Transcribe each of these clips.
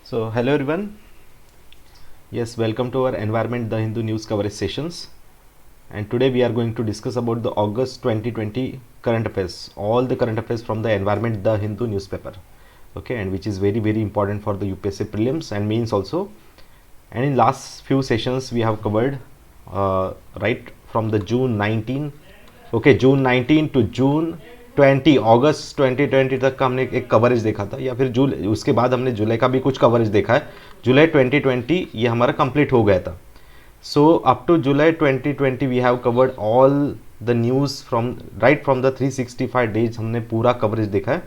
So, hello everyone. Yes, welcome to our Environment The Hindu news coverage sessions. And today we are going to discuss about the August 2020 current affairs, all the current affairs from the Environment The Hindu newspaper. Okay, and which is very important for the UPSC prelims and mains also. And in last few sessions we have covered right from the June 19, okay, June 19 to June 20, अगस्त 2020 तक का हमने एक coverage देखा था, या फिर उसके बाद हमने जुलाई का भी कुछ कवरेज देखा है. जुलाई 2020 ये हमारा कंप्लीट हो गया था. So up to July 2020 we have covered all the news from right from the 365 days. हमने पूरा कवरेज देखा है.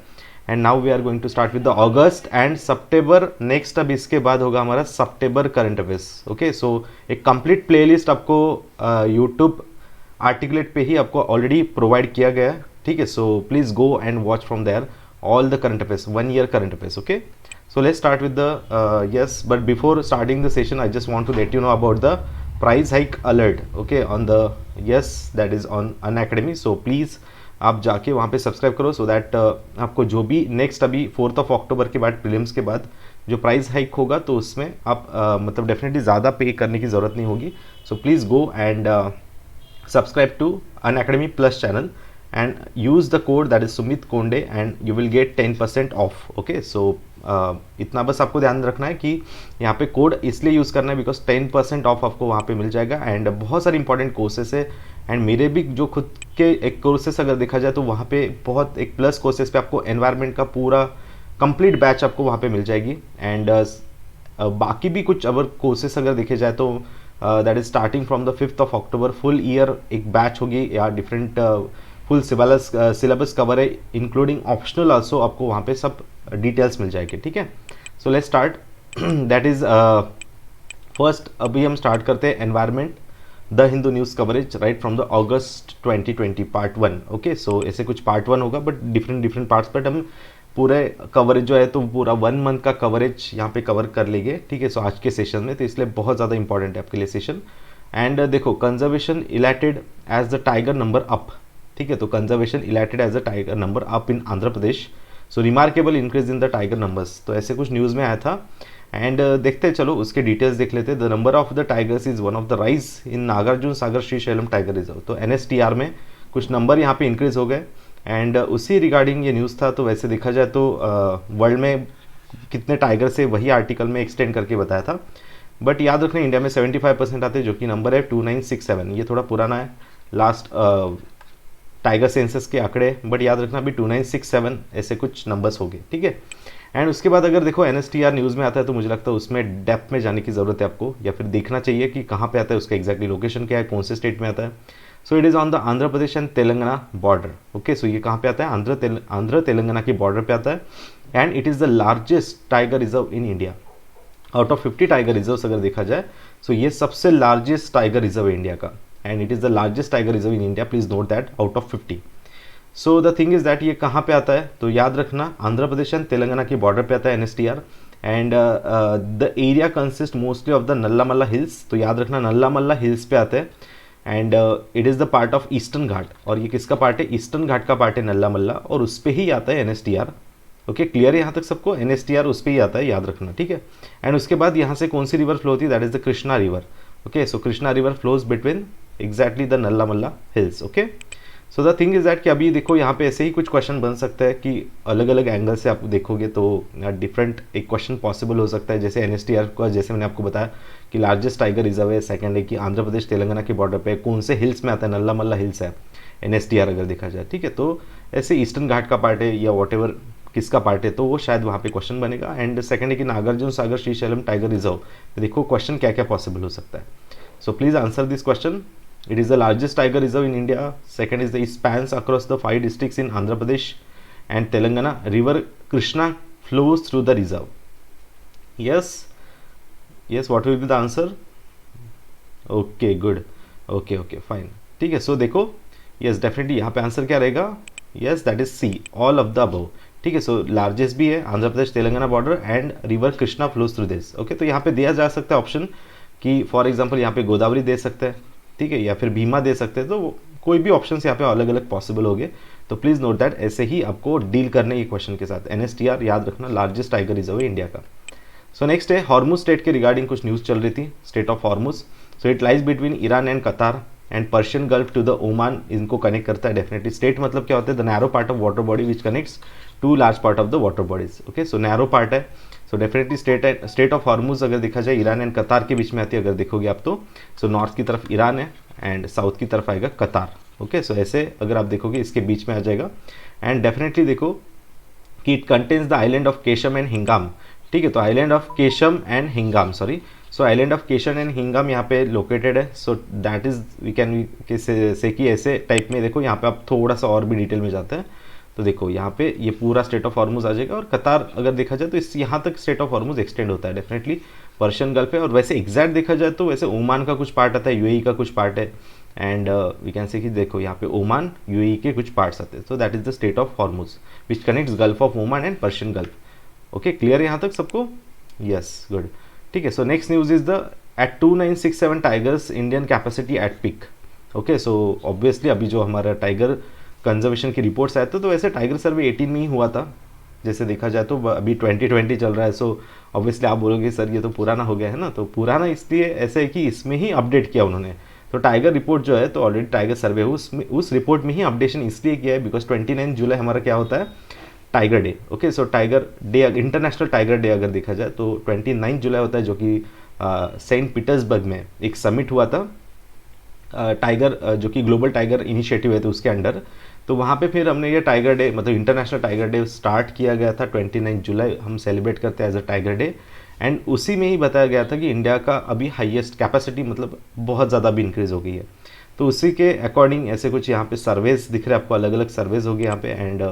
And now we are going to start with the August and September. Next अब इसके बाद होगा हमारा September current affairs. Okay, so एक कंप्लीट प्लेलिस्ट आपको यूट्यूब आर्टिकुलेट पे ही आपको ऑलरेडी प्रोवाइड किया गया है. ठीक है, so please go and watch from there all the current affairs, 1 year current affairs. Okay, so let's start with the yes, but before starting the session I just want to let you know about the price hike alert. Okay, on the yes, that is on Unacademy. So please आप जाके वहाँ पे subscribe करो so that आपको जो भी next अभी 4 अक्टूबर के बाद प्रीलिम्स के बाद जो प्राइस हाइक होगा तो उसमें आप मतलब डेफिनेटली ज़्यादा पे करने की ज़रूरत नहीं होगी. So please go and subscribe to Unacademy Plus channel and use the code that is Sumit Konde and you will get 10% off. Okay, so इतना बस आपको ध्यान रखना है कि यहाँ पे कोड इसलिए यूज़ करना है बिकॉज 10% ऑफ आपको वहाँ पे मिल जाएगा. एंड बहुत सारे इंपॉर्टेंट कोर्सेस है एंड मेरे भी जो खुद के एक कोर्सेस अगर देखा जाए तो वहाँ पे बहुत एक प्लस कोर्सेस पे आपको एनवायरनमेंट का पूरा कंप्लीट बैच आपको वहाँ पे मिल जाएगी. एंड बाकी भी कुछ अगर कोर्सेस अगर देखे जाए तो that is starting from the 5 October full year एक बैच होगी या डिफरेंट फुल सिलेबस कवर है इंक्लूडिंग ऑप्शनल आल्सो. आपको वहाँ पे सब डिटेल्स मिल जाएगी. ठीक है, so let's start. That is first अभी हम स्टार्ट करते हैं environment the Hindu news coverage right from the August 2020 part 1. Okay, so ऐसे कुछ पार्ट 1 होगा बट डिफरेंट पार्ट्स, बट हम पूरे कवरेज जो है तो पूरा 1 month का कवरेज यहाँ पे कवर कर लेंगे. ठीक है, सो आज के सेशन में तो इसलिए बहुत ज़्यादा इंपॉर्टेंट है आपके लिए सेशन. एंड देखो, conservation elected as the tiger number up. ठीक है, तो conservation elected as a tiger number up in Andhra Pradesh. So remarkable increase in the tiger numbers. तो ऐसे कुछ न्यूज़ में आया था. एंड देखते हैं, चलो उसके डिटेल्स देख लेते हैं. The number of the tigers is one of the rise in Nagarjuna Sagar Srisailam tiger reserve. तो NSTR में कुछ नंबर यहाँ पे इंक्रीज हो गए. एंड उसी रिगार्डिंग ये न्यूज़ था. तो वैसे देखा जाए तो वर्ल्ड में कितने टाइगर से वही आर्टिकल में एक्सटेंड करके बताया था. बट याद रखना, इंडिया में 75% आते हैं जो कि नंबर है 2967. ये थोड़ा पुराना है, लास्ट टाइगर सेंसस के आंकड़े, बट याद रखना अभी 2967 ऐसे कुछ नंबर्स हो गए. ठीक है, एंड उसके बाद अगर देखो NSTR न्यूज़ में आता है तो मुझे लगता है उसमें डेप्थ में जाने की ज़रूरत है आपको, या फिर देखना चाहिए कि कहाँ पे आता है, उसका एग्जैक्टली लोकेशन क्या है, कौन से स्टेट में आता है. So it is on the Andhra Pradesh and Telangana border. Okay, so ये कहाँ पे आता है, आंध्र तेलंगाना की बॉर्डर पे आता है. And it is the largest tiger reserve in India. Out of 50 tiger reserve अगर देखा जाए सो ये सबसे लार्जेस्ट टाइगर रिजर्व है इंडिया का. And it is the largest tiger reserve in India, please note that, out of 50. So the thing is that ये कहाँ पे आता है, तो याद रखना आंध्र प्रदेश एंड तेलंगाना की बॉर्डर पे आता है NSTR. And the area consist mostly of the Nallamala hills. तो याद रखना नल्लामल्ला हिल्स पे आते हैं. And it is the part of Eastern Ghat. और ये किसका पार्ट है, ईस्टर्न घाट का पार्ट है नल्लामल्ला, और उस पर ही आता है NSTR. ओके, क्लियर है यहाँ तक सबको, NSTR उस पर ही आता है, याद रखना. ठीक है, एंड उसके बाद यहाँ से कौन सी रिवर फ्लो होती है, that is the Krishna river. Okay, so Krishna river flows between exactly the Nallamala hills. Okay, so the thing is that कि अभी देखो यहाँ पे ऐसे ही कुछ क्वेश्चन बन सकता है कि अलग अलग एंगल से आप देखोगे तो डिफरेंट एक क्वेश्चन पॉसिबल हो सकता है. जैसे NSTR का, जैसे मैंने आपको बताया कि लार्जेस्ट टाइगर रिजर्व है. सेकंड है कि आंध्र प्रदेश तेलंगाना की बॉर्डर पे कौन से हिल्स में आता है, नल्लामल्ला हिल्स है NSTR अगर देखा जाए. ठीक है, तो ऐसे ईस्टर्न घाट का पार्ट है या वॉट एवर किसका पार्ट है, तो वो शायद वहाँ पे क्वेश्चन बनेगा. एंड सेकंड है कि नागार्जुन सागर श्रीशैलम टाइगर रिजर्व. देखो क्वेश्चन क्या क्या पॉसिबल हो सकता है. So please answer this question. It is the largest tiger reserve in India. Second is the it spans across the 5 districts in Andhra Pradesh and Telangana. River Krishna flows through the reserve. Yes, yes. What will be the answer? Okay, good. Okay, fine. ठीक है, so देखो, yes, definitely यहाँ पे answer क्या रहेगा, yes, that is C, all of the above. ठीक है, सो largest भी है Andhra Pradesh Telangana border and river Krishna flows through this. Okay, तो यहाँ पे दिया जा सकता है ऑप्शन कि फॉर एग्जाम्पल यहाँ पे गोदावरी दे सकते हैं. ठीक है, या फिर भीमा दे सकते हैं. तो कोई भी ऑप्शन यहाँ पे अलग अलग पॉसिबल हो गए. तो प्लीज़ नोट दैट, ऐसे ही आपको डील करने के क्वेश्चन के साथ. NSTR याद रखना लार्जेस्ट टाइगर रिजर्व है इंडिया का. सो नेक्स्ट है हॉर्मुज स्टेट के रिगार्डिंग कुछ न्यूज़ चल रही थी, strait of Hormuz. So it lies between Iran and Qatar and Persian gulf to the Oman, इनको कनेक्ट करता है डेफिनेटली। स्टेट मतलब क्या होता है, the narrow part of water body which connects to large part of the water bodies. Okay, so narrow part है, so definitely state है। State of Hormuz अगर देखा जाए ईरान एंड कतार के बीच में आती है अगर देखोगे आप तो। सो नॉर्थ की तरफ ईरान है एंड साउथ की तरफ आएगा कतार। ओके, सो ऐसे अगर आप देखोगे इसके बीच में आ जाएगा। एंड डेफिनेटली देखो कि it contains the island of Qeshm and Hengam. ठीक है, तो island of Qeshm and Hengam, sorry, so island of Qeshm and Hengam यहाँ पे लोकेटेड है। So that is we can say कि ऐसे टाइप में देखो, यहाँ पे आप थोड़ा सा और भी डिटेल में जाते हैं तो देखो यहाँ पे ये पूरा स्टेट ऑफ हॉर्मुज आ जाएगा। और कतार अगर देखा जाए तो इस यहाँ तक स्टेट ऑफ हॉर्मुज एक्सटेंड होता है डेफिनेटली पर्शियन गल्फ है। और वैसे एग्जैक्ट देखा जाए तो वैसे ओमान का कुछ पार्ट आता है, यूएई का कुछ पार्ट है, एंड वी कैन से कि देखो यहाँ पे ओमान यूएई के कुछ पार्ट्स आते हैं। So that is the state of Hormuz which connects Gulf of Oman and Persian Gulf. Okay, clear यहाँ तक सबको? Yes, good. ठीक है, so next news is the at 2967 tigers Indian capacity at pick. Okay, so obviously अभी जो हमारा tiger conservation की reports आए थे तो वैसे टाइगर सर्वे 18 में ही हुआ था जैसे देखा जाए तो, अभी 2020 चल रहा है। सो ऑब्वियसली आप बोलोगे सर ये तो पुराना हो गया है ना, तो पुराना इसलिए ऐसा है कि इसमें ही अपडेट किया उन्होंने। तो टाइगर रिपोर्ट जो है तो ऑलरेडी टाइगर सर्वे उसमें उस रिपोर्ट में ही अपडेशन इसलिए किया है बिकॉज 29 जुलाई हमारा क्या होता है, tiger day. Okay, so tiger day, international tiger day अगर देखा जाए तो 29 जुलाई होता है, जो कि सेंट पीटर्सबर्ग में एक समिट हुआ था टाइगर जो कि ग्लोबल टाइगर इनिशिएटिव है तो उसके अंडर। तो वहाँ पे फिर हमने ये टाइगर डे मतलब इंटरनेशनल टाइगर डे स्टार्ट किया गया था। 29 जुलाई हम सेलिब्रेट करते हैं as a tiger day. And उसी में ही बताया गया था कि इंडिया का अभी हाईएस्ट कैपेसिटी मतलब बहुत ज़्यादा भी इंक्रीज़ हो गई है। तो उसी के अकॉर्डिंग ऐसे कुछ यहाँ पे सर्वेज दिख रहे हैं आपको, अलग अलग सर्वेज हो गए यहाँ पे। एंड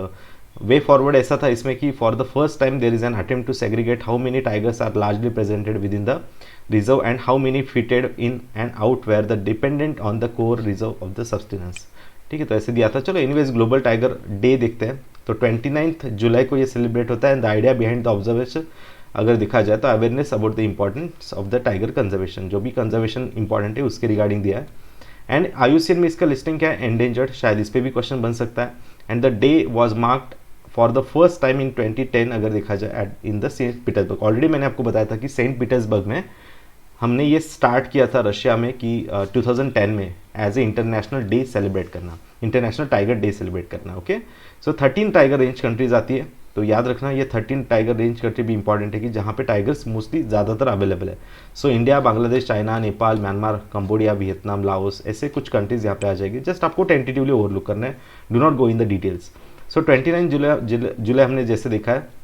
वे फॉरवर्ड ऐसा था इसमें कि for the first time there is an attempt to segregate how many tigers are largely presented with in the reserve and how many fitted in and out where the dependent on the core reserve of the substance. ठीक है, तो ऐसे दिया था। चलो anyways global tiger day देखते हैं। तो 29 जुलाई को ये सेलिब्रेट होता है। And the idea behind the observation अगर देखा जाए तो awareness about the importance of the tiger conservation, जो भी कंजर्वेशन इंपॉर्टेंट है उसके रिगार्डिंग दिया है। एंड IUCN में इसका लिस्टिंग क्या है, एंडेंजर्ड, शायद इस पर भी क्वेश्चन बन सकता है। And the day was marked for the first time in 2010 अगर देखा जाए in the Saint Petersburg. Already मैंने आपको बताया था कि सेंट पीटर्सबर्ग में हमने ये स्टार्ट किया था रशिया में कि 2010 में as a international day celebrate करना, इंटरनेशनल टाइगर डे सेलिब्रेट करना। Okay, so 13 tiger range countries आती है। तो याद रखना ये 13 टाइगर रेंज कंट्री भी इंपॉर्टेंट है कि जहाँ पे टाइगर्स मोस्टली ज़्यादातर अवेलेबल है। So India, Bangladesh, China, Nepal, Myanmar, Cambodia, Vietnam, Laos, ऐसे कुछ कंट्रीज यहाँ पे आ जाएगी। जस्ट आपको टेंटेटिवली ओवरलुक करना है, do not go in the details. So 29 जुलाई हमने जैसे देखा है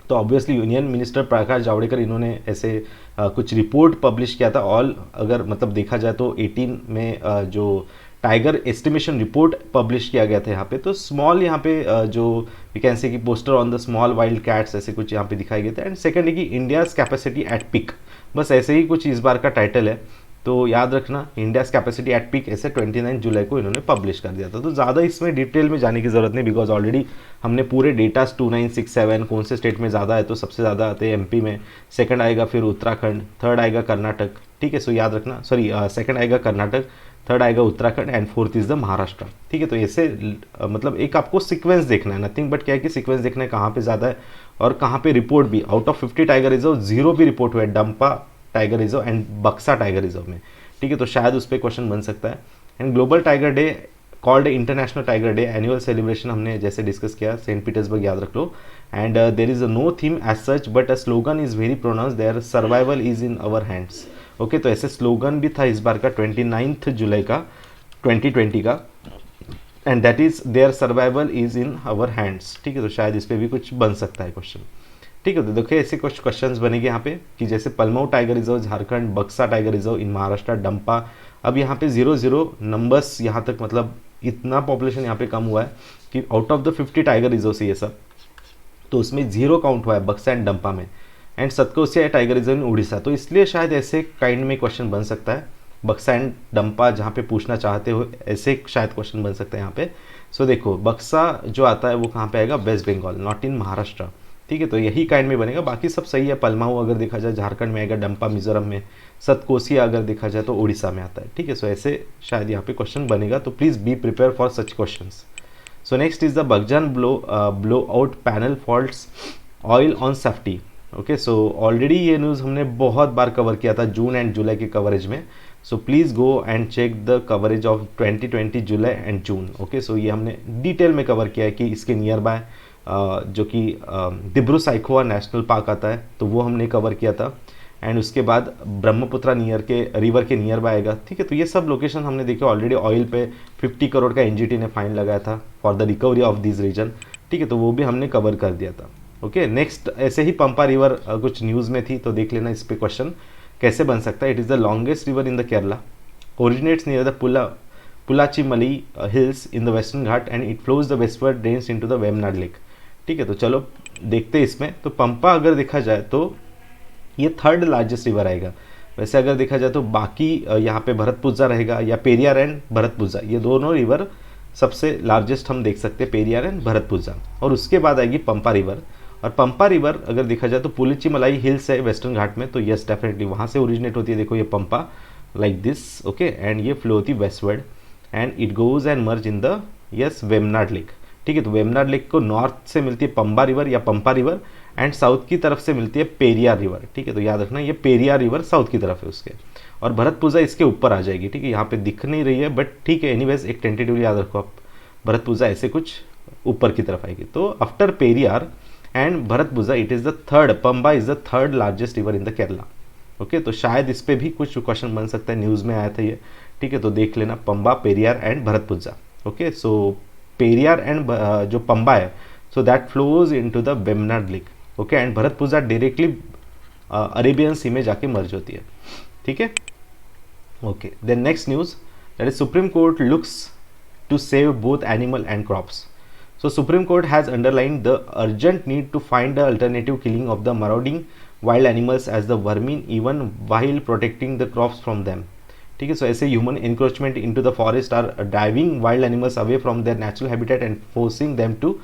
तो obviously union minister Prakash Javadekar इन्होंने ऐसे कुछ रिपोर्ट पब्लिश किया था। ऑल अगर मतलब देखा जाए तो 18 में जो टाइगर एस्टिमेशन रिपोर्ट पब्लिश किया गया था यहाँ पे। तो स्मॉल यहाँ पे जो वी कैन से कि poster on the small wild cats ऐसे कुछ यहाँ पे दिखाई गए थे। एंड सेकंड है कि इंडियाज़ कैपेसिटी एट पिक, बस ऐसे ही कुछ इस बार का टाइटल है। तो याद रखना इंडियाज़ कैपेसिटी एट पिक ऐसे 29 जुलाई को इन्होंने पब्लिश कर दिया था। तो ज़्यादा इसमें डिटेल में जाने की ज़रूरत नहीं बिकॉज ऑलरेडी हमने पूरे डेटास 2967 कौन से स्टेट में ज़्यादा है तो सबसे ज़्यादा आते हैं MP में, सेकंड आएगा फिर उत्तराखंड, थर्ड आएगा कर्नाटक। ठीक है, सो याद रखना, सॉरी सेकंड आएगा कर्नाटक, थर्ड आएगा Uttarakhand and fourth is the Maharashtra. ठीक है, तो ऐसे मतलब एक आपको सीक्वेंस देखना है, नथिंग बट क्या है कि सीक्वेंस देखना है कहाँ पे ज़्यादा है और कहाँ पे रिपोर्ट भी। आउट ऑफ 50 टाइगर रिजर्व 0 भी रिपोर्ट हुआ है डंपा टाइगर रिजर्व एंड बक्सा टाइगर रिजर्व में। ठीक है, तो शायद उस पर क्वेश्चन बन सकता है। And global tiger day called international tiger day, annual celebration हमने जैसे डिस्कस किया सेंट पीटर्सबर्ग, याद रख लो। And there is no theme as such but a slogan is very pronounce, their survival is in our hands. Okay, तो ऐसे slogan भी था इस बार का 29 जुलाई का 2020 का, and that is there survival is in our hands. ठीक है, तो शायद इस पर भी कुछ बन सकता है क्वेश्चन। ठीक है, तो देखिए ऐसे कुछ क्वेश्चंस बनेंगे यहाँ पे कि जैसे पलमऊ टाइगर रिजर्व झारखंड, बक्सा tiger reserve in Maharashtra, Dampa. अब यहाँ पे 0 नंबर्स यहाँ तक मतलब इतना पॉपुलेशन यहाँ पे कम हुआ है कि out of the 50 tiger reserve से ये सब तो उसमें 0 काउंट हुआ है बक्सा एंड डंपा में। And Satkosia tiger reserve in Orissa, तो इसलिए शायद ऐसे काइंड में क्वेश्चन बन सकता है बक्सा एंड डंपा जहाँ पे पूछना चाहते हो ऐसे शायद क्वेश्चन बन सकता है यहाँ पे। सो देखो बक्सा जो आता है वो कहाँ पे आएगा, वेस्ट बंगाल, नॉट इन महाराष्ट्र। ठीक है, तो यही काइंड में बनेगा, बाकी सब सही है। पलमाऊ अगर देखा जाए झारखंड में आएगा, डंपा मिजोरम में, सतकोसिया अगर देखा जाए तो उड़ीसा में आता है। ठीक है, सो ऐसे शायद यहाँ पे क्वेश्चन बनेगा, तो please be prepare for such questions. So next is the Baghjan blow out panel faults oil on safety. Okay, so already ये न्यूज़ हमने बहुत बार कवर किया था जून एंड जुलाई के कवरेज में. So please go and check the coverage of 2020 July and June. Okay, so ये हमने detail में कवर किया है कि इसके नियर बाय जो कि दिब्रू साइखोवा नेशनल पार्क आता है, तो वो हमने कवर किया था. एंड उसके बाद ब्रह्मपुत्रा नियर के रिवर के नियर बाय आएगा. ठीक है, तो ये सब लोकेशन हमने देखे. ऑलरेडी ऑयल पे 50 करोड़ का एनजीटी ने फाइन लगाया था for the recovery of this region. ठीक है, तो वो भी हमने कवर कर दिया था. ओके, नेक्स्ट ऐसे ही पंपा रिवर कुछ न्यूज़ में थी, तो देख लेना इस पे क्वेश्चन कैसे बन सकता है. It is the longest river in the Kerala, originates near the Pulachimalai hills in the western Ghat and it flows the westward drains into the Vembanad lake. ठीक है, तो चलो देखते हैं इसमें. तो पंपा अगर देखा जाए तो ये थर्ड लार्जेस्ट रिवर आएगा. वैसे अगर देखा जाए तो बाकी यहाँ पे भरतपुजा रहेगा या पेरियार एंड भरतपुजा, ये दोनों रिवर सबसे लार्जेस्ट हम देख सकते हैं, पेरियार एंड भरतपुजा. और उसके बाद आएगी पंपा रिवर. और पंपा रिवर अगर देखा जाए तो पुलिचीमलाई हिल्स है वेस्टर्न घाट में, तो यस डेफिनेटली वहाँ से ओरिजिनेट होती है. देखो ये पंपा लाइक दिस. ओके, एंड ये फ्लो होती है westward and it goes and merge in the yes Vembanad lake. ठीक है, तो वेमनाड लेक को नॉर्थ से मिलती है पंबा रिवर या पंपा रिवर एंड साउथ की तरफ से मिलती है पेरियार रिवर. ठीक है, तो याद रखना ये पेरियार रिवर साउथ की तरफ है उसके, और भरतपुजा इसके ऊपर आ जाएगी. ठीक है, यहाँ पे दिख नहीं रही है बट ठीक है, एनीवेज एक टेंटेटिवली याद रखो आप, भरतपुजा ऐसे कुछ ऊपर की तरफ आएगी. तो after Periyar and Bharathapuzha it is the third, Pamba is the third largest river in the Kerala. Okay, तो शायद इस पे भी कुछ क्वेश्चन बन सकता है, न्यूज़ में आया था ये. ठीक है, तो देख लेना Pamba, Periyar and Bharathapuzha. Okay, so Periyar and जो पंबा है so that flows into the Vembanad lake. Okay, and Bharathapuzha directly Arabian sea में जाके मर्ज होती है. ठीक है, okay. Then next news that is supreme court looks to save both animal and crops. So Supreme Court has underlined the urgent need to find the alternative killing of the marauding wild animals as the vermin even while protecting the crops from them. ठीक है, सो ऐसे human encroachment into the forest are driving wild animals away from their natural habitat and forcing them to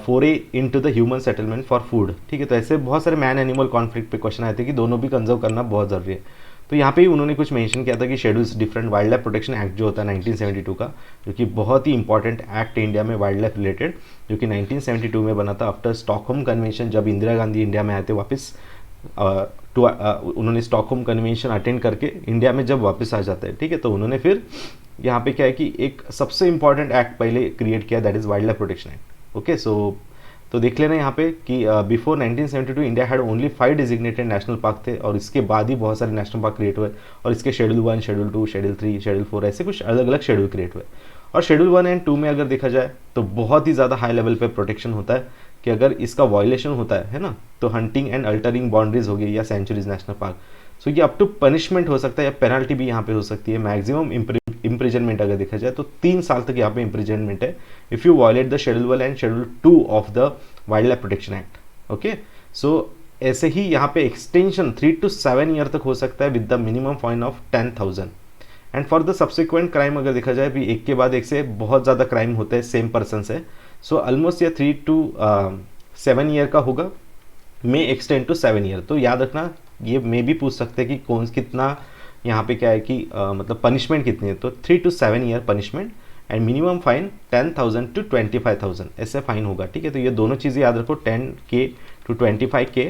foray into the human settlement for food. ठीक है, तो ऐसे बहुत सारे man animal conflict पे क्वेश्चन आए थे कि दोनों भी कंजर्व करना बहुत ज़रूरी है. तो यहाँ पे ही उन्होंने कुछ मेंशन किया था कि schedules different wild life protection act जो होता है 1972 का, जो कि बहुत ही इंपॉर्टेंट एक्ट है इंडिया में वाइल्ड लाइफ रिलेटेड, जो कि 1972 में बना था आफ्टर स्टॉकहोम कन्वेंशन. जब इंदिरा गांधी इंडिया में आए थे वापस, उन्होंने स्टॉकहोम कन्वेंशन अटेंड करके इंडिया में जब वापस आ जाते हैं. ठीक है, तो उन्होंने फिर यहाँ पे क्या है कि एक सबसे इंपॉर्टेंट एक्ट पहले क्रिएट किया, that is wild life protection act. Okay, so तो देख लेना यहाँ पे कि before 1972 India had only 5 designated national park थे, और इसके बाद ही बहुत सारे नेशनल पार्क क्रिएट हुए, और इसके शेड्यूल 1, शेड्यूल 2, शेड्यूल 3, शेड्यूल 4 ऐसे कुछ अलग अलग शेड्यूल क्रिएट हुए. और शेड्यूल 1 एंड 2 में अगर देखा जाए तो बहुत ही ज़्यादा हाई लेवल पे प्रोटेक्शन होता है कि अगर इसका वायलेशन होता है ना, तो हंटिंग एंड अल्टरिंग बाउंड्रीज हो गई या सेंचुरीज नेशनल पार्क. सो ये अप टू पनिशमेंट हो सकता है या पेनल्टी भी यहाँ पे हो सकती है. मैक्सिमम इम्प्रिजनमेंट अगर देखा जाए तो 3 साल तक यहाँ पे इम्प्रिजनमेंट है if you violate the schedule 1 and schedule 2 of the wild life protection act. Okay, so ऐसे ही यहाँ पे एक्सटेंशन 3 to 7 ईयर तक हो सकता है with the minimum fine of 10,000. And for the subsequent crime अगर देखा जाए भी एक के बाद एक से बहुत ज़्यादा क्राइम होते हैं सेम पर्सन से, सो ऑलमोस्ट ये 3 to 7 ईयर का होगा, मे एक्सटेंड टू 7 ईयर. तो याद रखना ये मे भी पूछ सकते हैं कि कौन कितना यहाँ पे क्या है कि मतलब पनिशमेंट कितनी है, तो 3 to 7 year punishment and minimum fine 10,000 to 25,000 ऐसे फाइन होगा. ठीक है, तो ये दोनों चीज़ें याद रखो, 10K to 25K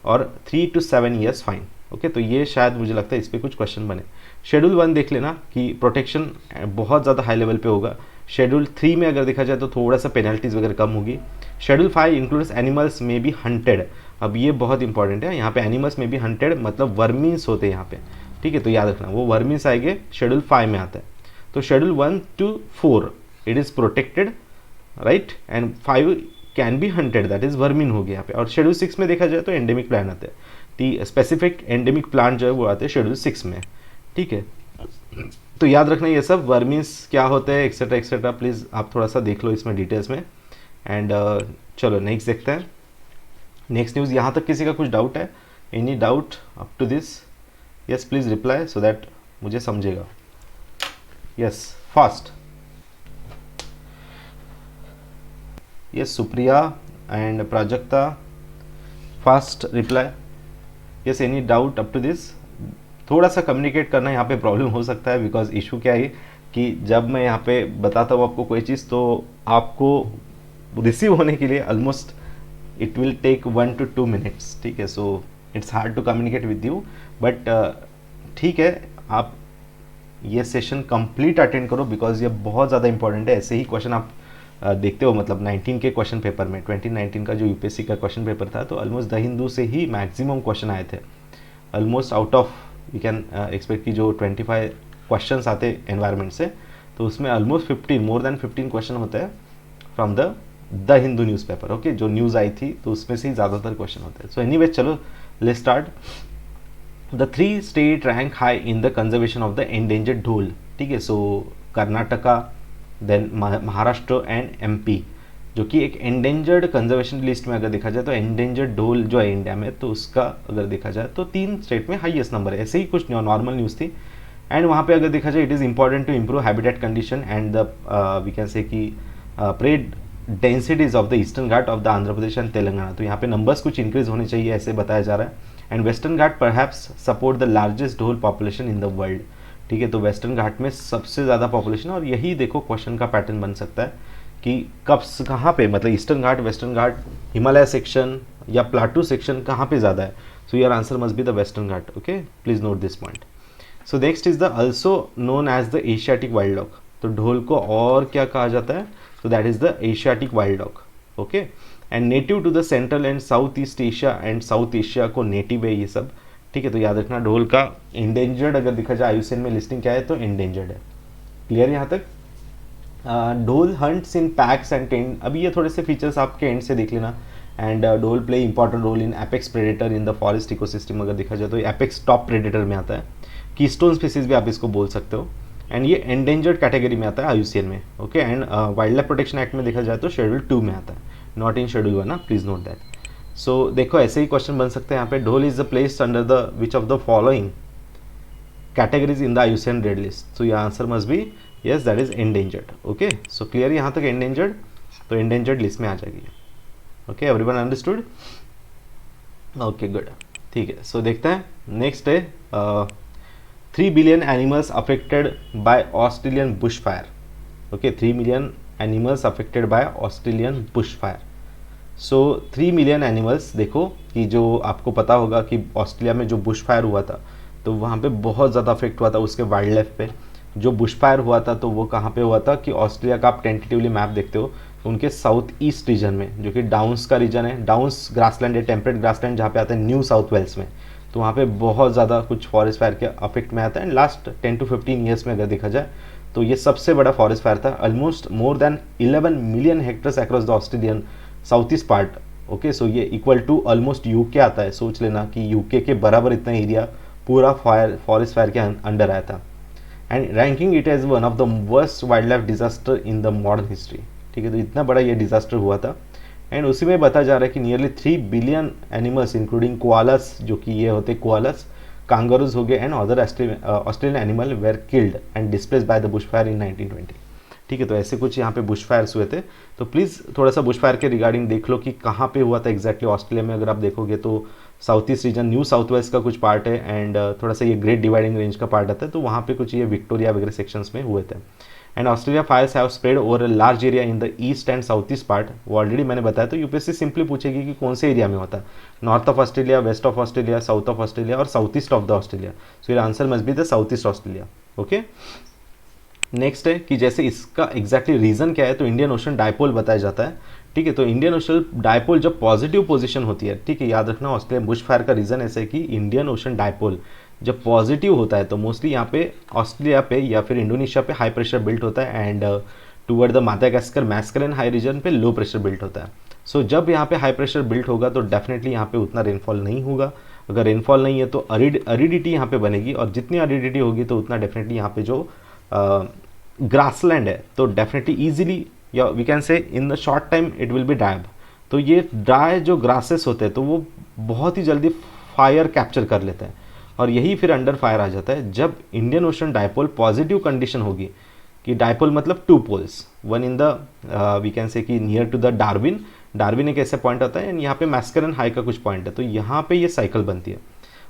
और 3 to 7 ईयर्स फाइन. ओके, तो ये शायद मुझे लगता है इस पर कुछ क्वेश्चन बने. शेड्यूल 1 देख लेना कि प्रोटेक्शन बहुत ज़्यादा हाई लेवल पे होगा. शेड्यूल 3 में अगर देखा जाए तो थोड़ा सा पेनल्टीज वगैरह कम होगी. शेड्यूल 5 इंक्लूड्स एनिमल्स में बी हंटेड. अब ये बहुत इंपॉर्टेंट है, यहाँ पे एनिमल्स में बी हंटेड मतलब वर्मीन्स होते हैं यहाँ पे. ठीक है, तो याद रखना वो वर्मीन्स आएंगे शेड्यूल 5 में आता है. तो schedule 1 to 4 it is protected, right, and 5 can be hunted, that is vermin हो गया यहाँ पे. और शेड्यूल 6 में देखा जाए तो एंडेमिक प्लान आते हैं, दी स्पेसिफिक एंडेमिक प्लान जो है वो आते हैं शेड्यूल 6 में. ठीक है, तो याद रखना ये सब वर्मीन्स क्या होते हैं एक्सेट्रा एक्सेट्रा, प्लीज़ आप थोड़ा सा देख लो इसमें डिटेल्स में. एंड चलो नेक्स्ट देखते हैं. नेक्स्ट न्यूज़, यहाँ तक किसी का कुछ डाउट है? Any doubt up to this? Yes please reply so that मुझे समझेगा. Yes, fast. Yes, Supriya and Prajakta, fast reply. Yes, any doubt up to this? थोड़ा सा कम्युनिकेट करना यहाँ पे प्रॉब्लम हो सकता है, बिकॉज इशू क्या है कि जब मैं यहाँ पे बताता हूँ आपको कोई चीज़ तो आपको रिसीव होने के लिए almost it will take 1 to 2 minutes, ठीक है. So it's hard to communicate with you, but ठीक है, आप ये सेशन कंप्लीट अटेंड करो बिकॉज ये बहुत ज़्यादा इंपॉर्टेंट है. ऐसे ही क्वेश्चन आप देखते हो, मतलब 19 के क्वेश्चन पेपर में 2019 का जो यूपीएससी का क्वेश्चन पेपर था, तो ऑलमोस्ट द हिंदू से ही मैक्सिमम क्वेश्चन आए थे. Almost out of you can expect कि जो 25 क्वेश्चन आते एनवायरनमेंट से, तो उसमें ऑलमोस्ट 15 मोर देन 15 क्वेश्चन होते हैं from the Hindu newspaper. Okay, जो न्यूज़ आई थी तो उसमें से ही ज़्यादातर क्वेश्चन होते हैं. सो एनीवे, चलो let's start. The 3 state rank high in the conservation of the endangered dhole, ठीक है. So Karnataka, then Maharashtra and MP, जो कि एक एंडेंजर्ड कंजर्वेशन लिस्ट में अगर देखा जाए तो एंडेंजर्ड ढोल जो है इंडिया में, तो उसका अगर देखा जाए तो 3 स्टेट में हाईएस्ट नंबर है. ऐसे ही कुछ नॉर्मल न्यूज़ थी. एंड वहाँ पे अगर देखा जाए, it is important to improve habitat condition and the we can say कि prey densities of the Eastern Ghat of the Andhra Pradesh and Telangana. तो यहाँ पे नंबर्स कुछ इंक्रीज होने चाहिए, ऐसे बताया जा रहा है. And western Ghat perhaps support the largest ढोल पॉपुलेशन इन द वर्ल्ड, ठीक है. तो वेस्टर्न घाट में सबसे ज़्यादा पॉपुलेशन, और यही देखो क्वेश्चन का पैटर्न बन सकता है कि कब कहाँ पे, मतलब eastern Ghat, western Ghat, Himalaya section या प्लाटू सेक्शन कहाँ पे ज़्यादा है. So your answer must be the western Ghat. Okay, please note this point. So next is the also known as the Asiatic wild dog. तो ढोल को और क्या कहा जाता है, तो that is the Asiatic wild dog. Okay, and native to the central and south east Asia and south Asia को native है ये सब, ठीक है. तो याद रखना, ढोल का इंडेंजर्ड अगर देखा जाए आईयूसीएन में लिस्टिंग क्या है, तो इंडेंजर्ड है. क्लियर यहाँ तक. ढोल hunts in packs and tent. अभी ये थोड़े से फीचर्स आपके एंड से देख लेना. And dhole play important role in apex predator in the forest ecosystem. अगर देखा जाए तो एपेक्स टॉप प्रेडेटर में आता है. कीस्टोन स्पीसीज भी आप इसको बोल सकते हो. एंड ये एंडेंजर्ड कैटेगरी में आता है आईयूसीएन में. Okay, and wild life protection act में देखा जाए तो शेड्यूल 2 में आता है, not in schedule 1. Please note that. So देखो, ऐसे ही क्वेश्चन बन सकते हैं यहाँ पे. ढोल is the place under the which of the following categories in the IUCN red list. So your answer must B yes, that is endangered. Okay, so clear यहाँ तक एंडेंजर्ड, तो एंडेंजर्ड लिस्ट में आ जाएगी. Okay, everyone understood. Okay, good, ठीक है. सो देखते हैं next है 3 billion animals affected by Australian bushfire. Okay, 3 million animals affected by Australian bushfire. So 3 million animals, देखो कि जो आपको पता होगा कि ऑस्ट्रेलिया में जो बुश फायर हुआ था, तो वहाँ पे बहुत ज़्यादा अफेक्ट हुआ था उसके वाइल्ड लाइफ पे. जो बुश फायर हुआ था तो वो कहाँ पे हुआ था कि ऑस्ट्रेलिया का आप टेंटेटिवली मैप देखते हो तो उनके साउथ ईस्ट रीजन में, जो कि डाउन्स का रीजन है. डाउन्स ग्रासलैंड है, टेम्परेट ग्रासलैंड जहाँ पे आता है न्यू साउथ वेल्स में. तो वहाँ पे बहुत ज़्यादा कुछ फॉरेस्ट फायर के अफेक्ट में आता है. लास्ट 10 to 15 ईयर्स में अगर देखा जाए तो ये सबसे बड़ा फॉरेस्ट फायर था. Almost more than 11 million hectares across the Australian south east part. Okay, so ये इक्वल टू ऑलमोस्ट यूके आता है. सोच लेना कि यूके के बराबर इतना एरिया पूरा फॉरेस्ट फायर के अंडर आया था. And ranking it as one of the worst wild life disaster in the modern history, ठीक है. तो इतना बड़ा ये डिजास्टर हुआ था. एंड उसी में बताया जा रहा है कि nearly 3 billion animals including koalas, जो कि ये होते कोआलास, कांगारूज हो गए, and other Australian animal where killed and displace by the Bush fire in 1920. ठीक है, तो ऐसे कुछ यहाँ पे बुश फायर्स हुए थे. तो प्लीज़ थोड़ा सा बुश फायर के रिगार्डिंग देख लो कि कहाँ पे हुआ था एग्जैक्टली. ऑस्ट्रेलिया में अगर आप देखोगे तो south east region, New South Wales का कुछ पार्ट है, एंड थोड़ा सा ये ग्रेट डिवाइडिंग रेंज का पार्ट आता है. तो वहाँ पे कुछ ये विक्टोरिया वगैरह सेक्शंस में हुए थे. And Australia fires have spread over a large area in the east and south east part. वो ऑलरेडी मैंने बताया. तो यूपीएससी सिंपली पूछेगी कि कौन से एरिया में होता है, north of Australia, west of Australia, south of Australia और south east of the Australia. So your answer must be the south east Australia. Okay, next है कि जैसे इसका एग्जैक्टली रीजन क्या है, तो इंडियन ओशन डायपोल बताया जाता है. ठीक है, तो इंडियन ओशन डायपोल जब पॉजिटिव पोजीशन होती है, ठीक है, याद रखना ऑस्ट्रेलिया बुश फायर का रीजन ऐसे है कि इंडियन ओशन डायपोल जब पॉजिटिव होता है तो मोस्टली यहाँ पे ऑस्ट्रेलिया पे या फिर इंडोनेशिया पे हाई प्रेशर बिल्ट होता है, and toward the Madagascar, Mascarene high region पे लो प्रेशर बिल्ट होता है. सो जब यहाँ पे हाई प्रेशर बिल्ट होगा तो डेफिनेटली यहाँ पे उतना रेनफॉल नहीं होगा. अगर रेनफॉल नहीं है तो अरिडिटी यहाँ पे बनेगी, और जितनी अरिडिटी होगी तो उतना डेफिनेटली यहाँ पे जो ग्रासलैंड है तो डेफिनेटली ईजिली, या we can say in the short time it will be dry. तो ये ड्राई जो ग्रासेस होते हैं तो वो बहुत ही जल्दी फायर कैप्चर कर लेते हैं, और यही फिर अंडर फायर आ जाता है जब Indian ocean dipole positive condition होगी. कि डायपोल मतलब 2 poles, one in the we can say कि नियर टू द डार्विन एक ऐसा पॉइंट आता है, एंड यहाँ पे मैस्करन हाई का कुछ पॉइंट है. तो यहाँ पे ये साइकिल बनती है.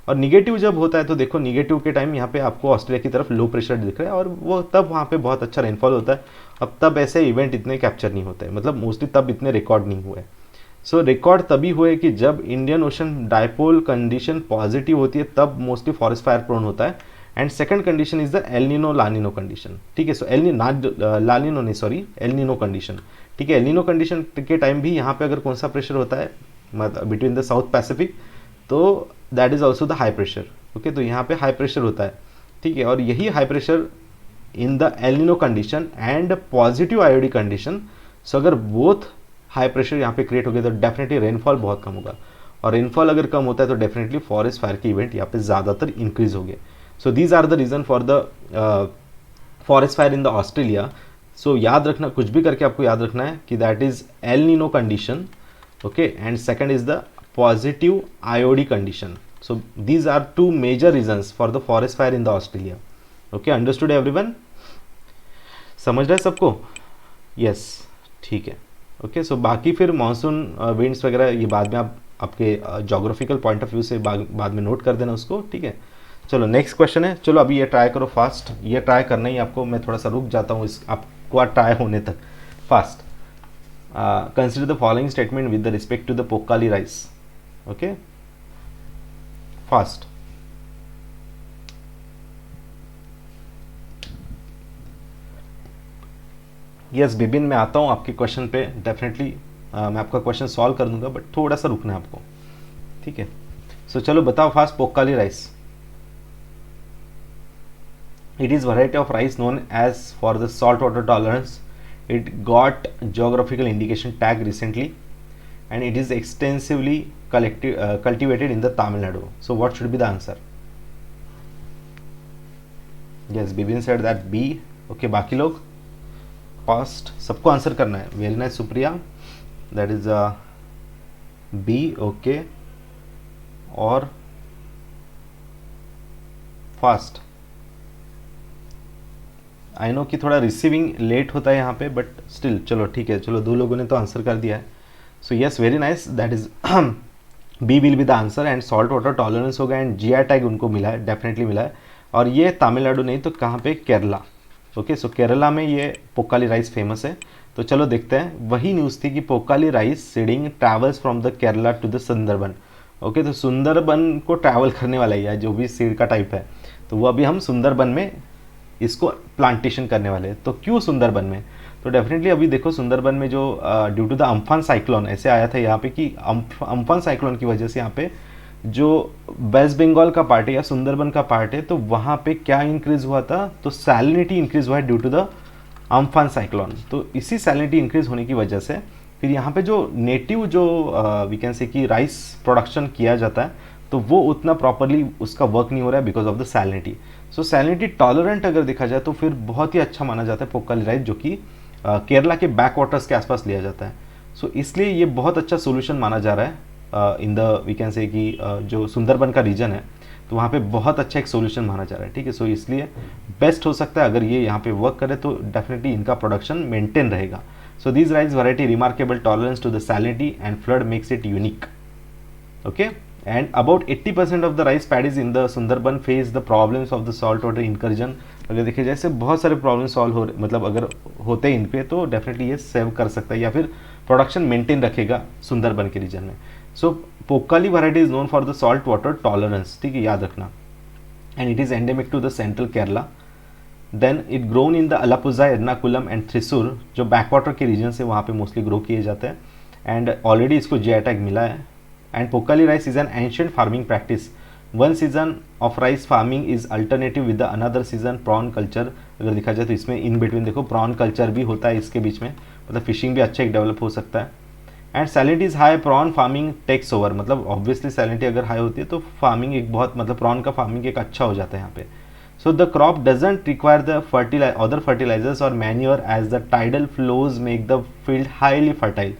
और निगेटिव जब होता है तो देखो निगेटिव के टाइम यहाँ पे आपको ऑस्ट्रेलिया की तरफ लो प्रेशर दिख रहा है, और वो तब वहाँ पे बहुत अच्छा रेनफॉल होता है. अब तब ऐसे इवेंट इतने कैप्चर नहीं होते हैं, मतलब मोस्टली तब इतने रिकॉर्ड नहीं हुए. सो रिकॉर्ड तभी हुए कि जब Indian ocean dipole condition positive होती है तब मोस्टली फॉरेस्ट फायर प्रोन होता है। And second condition is the El Nino La Nina condition, ठीक है। सो लानिनो नहीं, सॉरी, एल नीनो कंडीशन, ठीक है। एल नीनो कंडीशन के टाइम भी यहाँ पे अगर कौन सा प्रेशर होता है मतलब बिटवीन द साउथ पैसिफिक, तो that is also the high pressure, okay. तो यहाँ पे हाई प्रेशर होता है, ठीक है। और यही high pressure in the El Nino condition and positive IOD condition, so अगर बोथ हाई प्रेशर यहाँ पे क्रिएट हो गया तो डेफिनेटली रेनफॉल बहुत कम होगा, और रेनफॉल अगर कम होता है तो डेफिनेटली फॉरेस्ट फायर के इवेंट यहाँ पे ज़्यादातर इंक्रीज हो गए। So these are the reason for the forest fire in the Australia. So याद रखना, कुछ भी करके आपको याद रखना है कि that is El Nino condition, okay, and second is the positive IOD condition. So these are two major reasons for the forest fire in the Australia, okay. Understood everyone? समझ रहे हैं सबको? यस, ठीक है, ओके। सो बाकी फिर monsoon winds वगैरह ये बाद में आप आपके जोग्राफिकल पॉइंट ऑफ व्यू से बाद में नोट कर देना उसको, ठीक है। चलो नेक्स्ट क्वेश्चन है, चलो अभी ये ट्राई करो फास्ट, ये ट्राई करना ही आपको, मैं थोड़ा सा रुक जाता हूँ इस आपको ट्राई होने तक। Fast, consider the following statement with the respect to the Pokkali rice, okay, fast. Yes Bibin, मैं आता हूँ आपके क्वेश्चन पे डेफिनेटली, मैं आपका क्वेश्चन सॉल्व कर दूंगा, बट थोड़ा सा रुकना है आपको, ठीक है। सो चलो बताओ fast, Pokkali rice. It is variety of rice known as for the saltwater tolerance. It got geographical indication tag recently, and it is extensively cultivated in the Tamil Nadu. So what should be the answer? Yes, Bibin said that B. Okay, बाकी लोग fast, सबको answer करना है। Very nice Supriya, that is B, okay. और fast, I know कि थोड़ा receiving late होता है यहाँ पे, बट स्टिल चलो ठीक है, चलो दो लोगों ने तो आंसर कर दिया है। So yes, very nice, that is B will be the answer, and salt water tolerance होगा, एंड जीआई टैग उनको मिला है, डेफिनेटली मिला है। और ये तमिलनाडु नहीं तो कहाँ पे, केरला, ओके। सो केरला में ये पोक्काली राइस फेमस है। तो चलो देखते हैं, वही न्यूज़ थी कि Pokkali rice seeding travels from the Kerala to the Sundarban, okay. तो सुंदरबन को ट्रैवल करने वाला ही है, जो भी सीड का टाइप है, तो वो अभी हम सुंदरबन में इसको प्लांटेशन करने वाले हैं। तो क्यों सुंदरबन में? तो डेफिनेटली अभी देखो सुंदरबन में जो due to the Amphan cyclone ऐसे आया था यहाँ पे कि अम्फान साइक्लोन की वजह से यहाँ पे जो वेस्ट बंगाल का पार्ट है या सुंदरबन का पार्ट है, तो वहाँ पे क्या इंक्रीज हुआ था, तो सैलिनिटी इंक्रीज हुआ है due to the Amphan cyclone. तो इसी सैलिनिटी इंक्रीज होने की वजह से फिर यहाँ पे जो नेटिव जो वी कैन से कि राइस प्रोडक्शन किया जाता है, तो वो उतना प्रॉपरली उसका वर्क नहीं हो रहा है because of the salinity. So salinity tolerant अगर देखा जाए तो फिर बहुत ही अच्छा माना जाता है पोक्काली राइस, जो कि केरला के बैक वाटर्स के आसपास लिया जाता है। सो इसलिए ये बहुत अच्छा सोल्यूशन माना जा रहा है इन द वी कैन से कि जो सुंदरबन का रीजन है, तो वहाँ पे बहुत अच्छा एक सोल्यूशन माना जा रहा है, ठीक है। सो इसलिए बेस्ट हो सकता है अगर ये यहाँ पे वर्क करे तो डेफिनेटली इनका प्रोडक्शन मेंटेन रहेगा। So this rice variety remarkable tolerance to the salinity and flood makes it unique, okay. And about 80% of the rice paddies in the Sundarban face the problems of the saltwater incursion. अगर देखिए जैसे बहुत सारे problem solve हो मतलब अगर होते हैं इन पे, तो डेफिनेटली ये सेव कर सकता है या फिर प्रोडक्शन मेंटेन रखेगा सुंदरबन के रीजन में। So Pokkali variety is known for the salt water tolerance, ठीक है, याद रखना। And it is endemic to the central Kerala. Then it grown in the Alappuzha, Ernakulam and Thrissur, जो बैक वाटर के रीजन से वहाँ पे मोस्टली ग्रो किए जाते हैं, एंड ऑलरेडी इसको जीआई टैग मिला है। And Pokkali rice is an ancient farming practice. One season of rice farming is alternative with the another season prawn culture. अगर देखा जाए तो इसमें इन बिटवीन देखो प्रॉन कल्चर भी होता है इसके बीच में, मतलब फिशिंग भी अच्छा एक डेवलप हो सकता है। And salinity is high, prawn farming takes over, मतलब ऑब्वियसली सैलिनिटी अगर हाई होती है तो फार्मिंग एक बहुत मतलब प्रॉन का फार्मिंग एक अच्छा हो जाता है यहाँ पे। So the crop doesn't require the other fertilisers और manure as the tidal flows make the field highly fertile,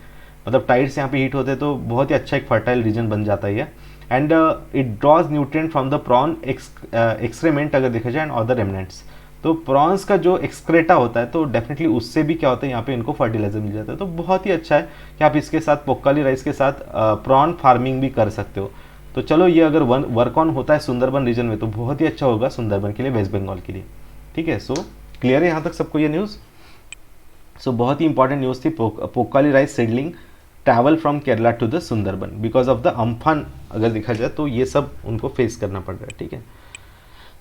मतलब टाइड्स यहाँ पे हीट होते हैं तो बहुत ही अच्छा एक फर्टाइल रीजन बन जाता है। And it draws nutrient from the prawn excrement अगर देखा जाए एंड अदर रेमनेंट्स, तो प्रॉन्स का जो एक्सक्रेटा होता है तो डेफिनेटली उससे भी क्या होता है यहाँ पे इनको फर्टिलाइजर मिल जाता है। तो बहुत ही अच्छा है कि आप इसके साथ पोक्काली राइस के साथ प्रॉन फार्मिंग भी कर सकते हो। तो चलो ये अगर वर्क ऑन होता है सुंदरबन रीजन में तो बहुत ही अच्छा होगा सुंदरबन के लिए, वेस्ट बंगाल के लिए, ठीक है। सो क्लियर है यहाँ तक सबको ये न्यूज़? सो बहुत ही इंपॉर्टेंट न्यूज़ थी Pokkali rice seedling travel from Kerala to the Sundarban because of the Amphan. अगर देखा जाए तो ये सब उनको फेस करना पड़ रहा है, ठीक है।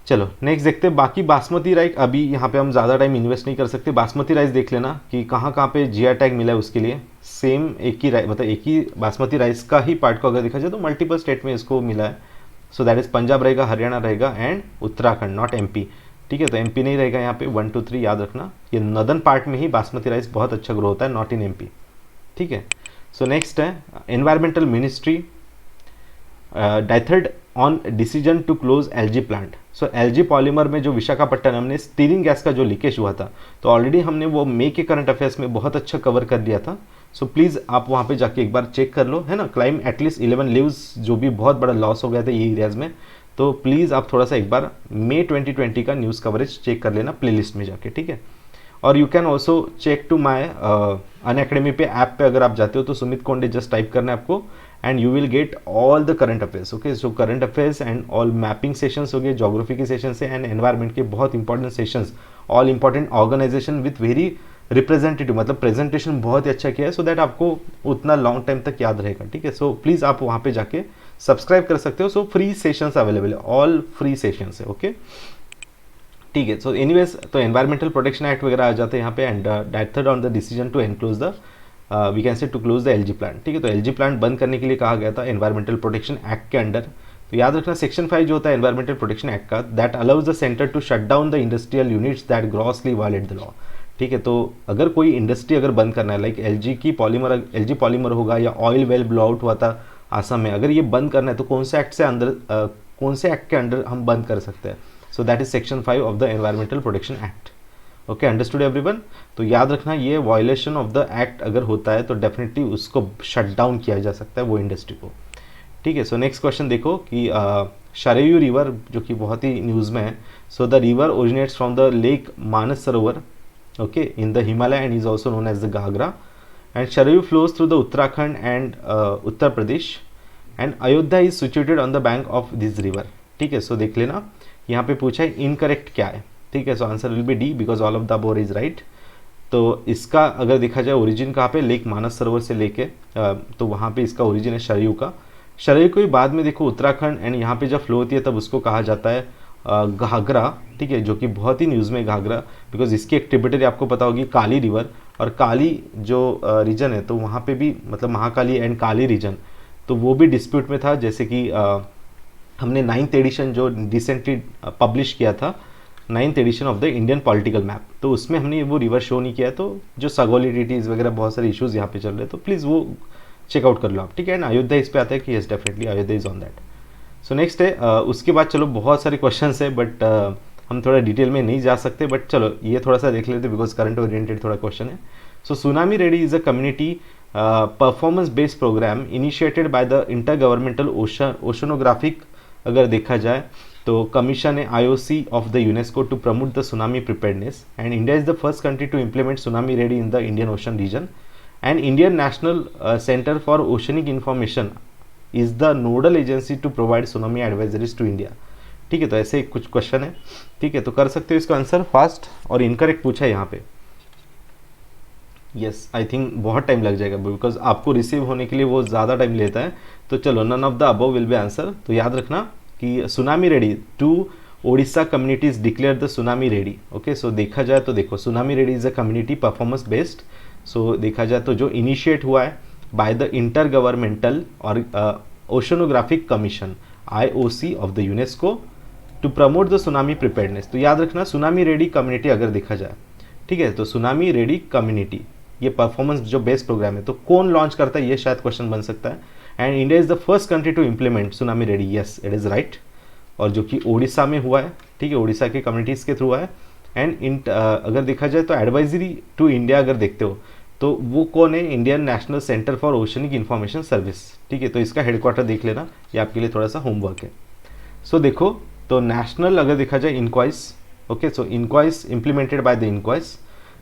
चलो नेक्स्ट देखते हैं बाकी बासमती राइस। अभी यहाँ पे हम ज़्यादा टाइम इन्वेस्ट नहीं कर सकते। बासमती राइस देख लेना कि कहाँ कहाँ पे जीआई टैग मिला है उसके लिए। सेम एक ही राइस, मतलब एक ही बासमती राइस का ही पार्ट को अगर देखा जाए तो मल्टीपल स्टेट में इसको मिला है। सो दैट इज़ पंजाब रहेगा, हरियाणा रहेगा एंड उत्तराखंड, नॉट एमपी, ठीक है। तो एमपी नहीं रहेगा यहाँ पे, 1 2 3 याद रखना। ये नॉर्दर्न पार्ट में ही बासमती राइस बहुत अच्छा ग्रो होता है, नॉट इन एमपी, ठीक है। सो नेक्स्ट है environmental ministry dithered on decision to close LG plant. So LG polymer में जो विशाखापट्टनम में स्टीरिंग गैस का जो लीकेज हुआ था, तो ऑलरेडी हमने वो मे के करंट अफेयर्स में बहुत अच्छा कवर कर दिया था। सो प्लीज़ आप वहाँ पे जाके एक बार चेक कर लो, है ना। क्लाइम एटलीस्ट 11 लीव्स, जो भी बहुत बड़ा लॉस हो गया था ये एरियाज में। तो प्लीज़ आप थोड़ा सा एक बार मई 2020 का न्यूज़ कवरेज चेक कर लेना प्लेलिस्ट में जाके, ठीक है। और you can also check to my Unacademy पे ऐप पे अगर आप जाते हो तो सुमित कोंडे जस्ट टाइप करना है आपको and you will get all the current affairs, okay. So current affairs and all mapping sessions हो गए, जोग्राफी के सेशंस है एंड एनवायरमेंट के बहुत important sessions, all important organisation with very representative, मतलब प्रेजेंटेशन बहुत ही अच्छा किया है, सो दैट आपको उतना लॉन्ग टाइम तक याद रहेगा, ठीक है। सो प्लीज़ आप वहाँ पे जाके सब्सक्राइब कर सकते हो। सो फ्री सेशंस अवेलेबल है, ऑल फ्री सेशंस है, ओके, ठीक है। सो एनीवेज तो एनवायरमेंटल प्रोटेक्शन एक्ट वगैरह आ जाते हैं यहाँ पे and dithered on the decision to enclose the we can say to close the LG plant, ठीक है। तो एलजी प्लांट बंद करने के लिए कहा गया था एनवायरमेंटल प्रोटेक्शन एक्ट के अंडर। तो याद रखना सेक्शन 5 जो होता है एनवायरमेंटल प्रोटेक्शन एक्ट का, that allows the centre to shut down the industrial units that grossly violate the law, ठीक है। तो अगर कोई इंडस्ट्री अगर बंद करना है, लाइक एलजी पॉलीमर होगा या ऑयल वेल ब्लो आउट हुआ था आसाम में, अगर ये बंद करना है तो कौन से एक्ट से अंदर कौन से एक्ट के अंडर हम बंद कर सकते हैं। So that is section 5 of the environmental protection act, okay, understood everyone. तो याद रखना ये वायलेशन ऑफ द एक्ट अगर होता है तो डेफिनेटली उसको शट डाउन किया जा सकता है वो इंडस्ट्री को, ठीक है। सो नेक्स्ट क्वेश्चन देखो कि शरयू रिवर जो कि बहुत ही न्यूज़ में है। So the river originates from the lake Manasarovar, okay, in the Himalaya and is also known as the Gagra, and Sharayu flows through the Uttarakhand and Uttar Pradesh and Ayodhya is situated on the bank of this river, ठीक है। सो देख लेना यहाँ पे पूछा है incorrect क्या है, ठीक है। So answer will be D because all of the above is right. तो इसका अगर देखा जाए ओरिजिन कहाँ पे, लेक मानस सरोवर से लेके तो वहाँ पे इसका ओरिजिन है शरयू का। शरयू को बाद में देखो उत्तराखंड एंड यहाँ पे जब फ्लो होती है तब उसको कहा जाता है घाघरा, ठीक है, जो कि बहुत ही न्यूज़ में घाघरा, बिकॉज इसकी एक ट्रिब्यूटरी आपको पता होगी काली रिवर, और काली जो रीजन है तो वहाँ पे भी मतलब महाकाली एंड काली रीजन, तो वो भी डिस्प्यूट में था। जैसे कि हमने 9th एडिशन जो रिसेंटली पब्लिश किया था, 9th edition of the Indian political map, तो उसमें हमने वो रिवर शो नहीं किया, तो जो सगोलिडिटीज़ वगैरह बहुत सारे इश्यूज़ यहाँ पे चल रहे हैं, तो प्लीज़ वो चेकआउट कर लो आप, ठीक है। एंड अयोध्या इस पे आता है कि yes definitely Ayodhya is on that. So next है उसके बाद चलो बहुत सारे क्वेश्चन है बट हम थोड़ा डिटेल में नहीं जा सकते, बट चलो ये थोड़ा सा देख लेते बिकॉज करंट ओरिएंटेड थोड़ा क्वेश्चन है। So tsunami ready is a community performance based programme initiated by the inter governmental oceanographic, अगर देखा जाए तो कमीशन है IOC of the UNESCO to promote the tsunami preparedness, and India is the first country to implement tsunami ready in the Indian ocean region, and Indian national centre for oceanic information is the nodal agency to provide tsunami advisories to India, ठीक है। तो ऐसे कुछ question है, ठीक है, तो कर सकते हो इसका आंसर फास्ट। और इनकरेक्ट पूछा है यहाँ पे, यस आई थिंक बहुत टाइम लग जाएगा बिकॉज आपको रिसीव होने के लिए वो ज़्यादा टाइम लेता है। तो चलो none of the above will be answer. तो याद रखना कि tsunami ready to Odisha communities declare the tsunami ready, okay. So देखा जाए तो देखो tsunami ready is a community performance based. So देखा जाए तो जो इनिशिएट हुआ है बाय द इंटर गवर्नमेंटल और oceanographic commission IOC of the UNESCO to promote the tsunami preparedness. तो याद रखना सुनामी रेडी कम्युनिटी अगर देखा जाए, ठीक है, तो सुनामी रेडी कम्युनिटी ये परफॉर्मेंस जो बेस्ड प्रोग्राम है, तो कौन लॉन्च करता है ये शायद क्वेश्चन बन सकता है। And India is the first country to implement tsunami ready, yes it is right, और जो कि ओडिशा में हुआ है, ठीक है, ओडिशा के कम्युनिटीज़ के थ्रू हुआ है। एंड अगर देखा जाए तो एडवाइजरी टू इंडिया अगर देखते हो तो वो कौन है, Indian national centre for oceanic information service, ठीक है। तो इसका हेडक्वार्टर देख लेना, ये आपके लिए थोड़ा सा होमवर्क है। सो देखो तो नेशनल अगर देखा जाए INCOIS, okay, so INCOIS implemented by the INCOIS,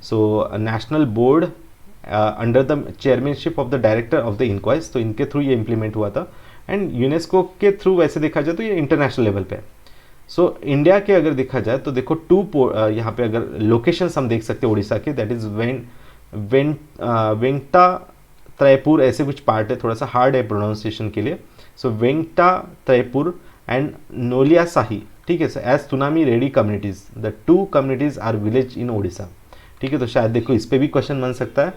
so national board under the chairmanship of the director of the INCOIS, तो इनके थ्रू ये इम्प्लीमेंट हुआ था। एंड यूनेस्को के थ्रू वैसे देखा जाए तो ये इंटरनेशनल लेवल पे। सो इंडिया के अगर देखा जाए तो देखो यहाँ पे अगर लोकेशंस हम देख सकते हैं उड़ीसा के, दैट इज वेंटा त्रैपुर ऐसे कुछ पार्ट है, थोड़ा सा हार्ड है प्रोनाउंसिएशन के लिए। सो वेंकटा त्रैपुर एंड नोलियासाही, ठीक है, as tsunami ready communities, the two communities are village in Odisha, ठीक है। तो शायद देखो इस पे भी क्वेश्चन बन सकता है,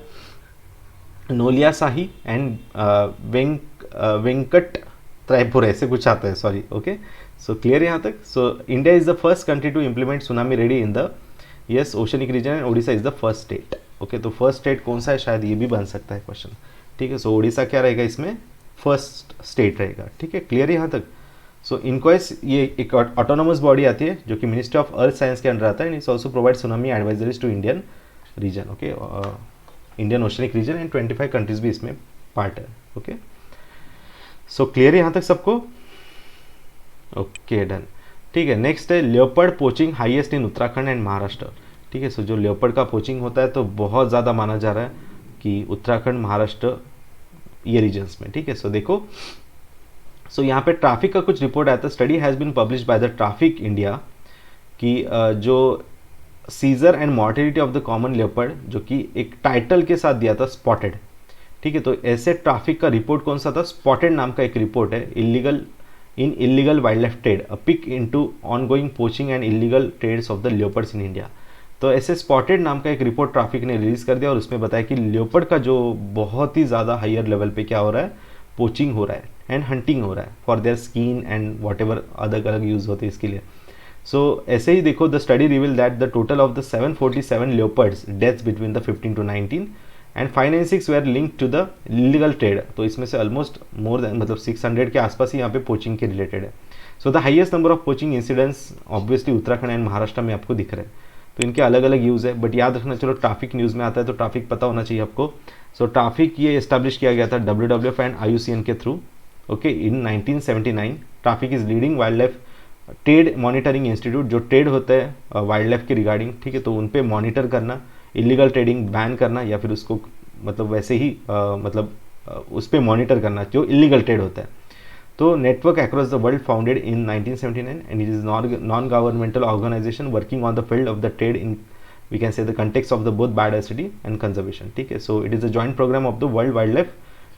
नोलियासाही एंड वेंकट त्रैपुर ऐसे कुछ आता है, सॉरी, ओके। सो क्लियर यहाँ तक। So India is the first country to implement tsunami ready in the yes oceanic region and Odisha is the first state, okay. तो फर्स्ट स्टेट कौन सा है, शायद ये भी बन सकता है क्वेश्चन, ठीक है। सो ओडिशा क्या रहेगा इसमें, फर्स्ट स्टेट रहेगा, ठीक है। क्लियर यहाँ तक। सो इनक्वाइस ये एक ऑटोनोमस बॉडी आती है जो कि मिनिस्ट्री ऑफ अर्थ साइंस के अंडर आता है, and it's also provide tsunami advisories to Indian region, okay, Indian oceanic region, and 25 countries भी इसमें पार्ट है, ओके। सो क्लियर है यहाँ तक सबको, ओके, डन, ठीक है। नेक्स्ट है leopard poaching highest in Uttarakhand and Maharashtra, ठीक है। सो जो लेपर्ड का पोचिंग होता है तो बहुत ज़्यादा माना जा रहा है कि उत्तराखंड, महाराष्ट्र ये रीजन्स में, ठीक है। सो देखो, सो यहाँ पे ट्रैफिक का कुछ रिपोर्ट आया था, study has been publish by the TRAFFIC India कि जो seizure and mortality of the common leopard, जो कि एक टाइटल के साथ दिया था स्पॉटेड, ठीक है। तो ऐसे ट्रैफिक का रिपोर्ट कौन सा था, स्पॉटेड नाम का एक रिपोर्ट है, illegal wild life trade, a peek into ongoing poaching and illegal trades of the leopards in India. तो ऐसे स्पॉटेड नाम का एक रिपोर्ट ट्रैफिक ने रिलीज कर दिया और उसमें बताया कि लेपर्ड का जो बहुत ही ज़्यादा हायर लेवल पे क्या हो रहा है, पोचिंग हो रहा है एंड हंटिंग हो रहा है for their skin and what ever अलग अलग यूज़ होते हैं इसके लिए। सो ऐसे ही देखो, the study reveal that the total of the 747 leopards deaths between the 15 to 19 and 596 were link to the legal trade. तो इसमें से ऑलमोस्ट मोर देन मतलब 600 के आसपास ही यहाँ पे पोचिंग के रिलेटेड है। So the highest number of poaching incidents obviously Uttarakhand and Maharashtra में आपको दिख रहे हैं। तो इनके अलग अलग यूज़ है, बट याद रखना, चलो ट्रैफिक न्यूज़ में आता है तो ट्रैफिक पता होना चाहिए आपको। सो ट्रैफिक ये एस्टैब्लिश किया गया था WWF एंड IUCN के through, okay, in 1979। Traffic is leading wild life trade monitoring institute, जो ट्रेड होता है वाइल्ड लाइफ के रिगार्डिंग, ठीक है। तो उन पे मॉनिटर करना, इलीगल ट्रेडिंग बैन करना या फिर उसको मतलब वैसे ही उस पर मॉनिटर करना जो इलीगल ट्रेड होता है। तो network across the world founded in 1979 and it is non governmental organisation working on the field of the trade in we can say the context of the both biodiversity and conservation, ठीक है। So it is a joint programme of the world wild life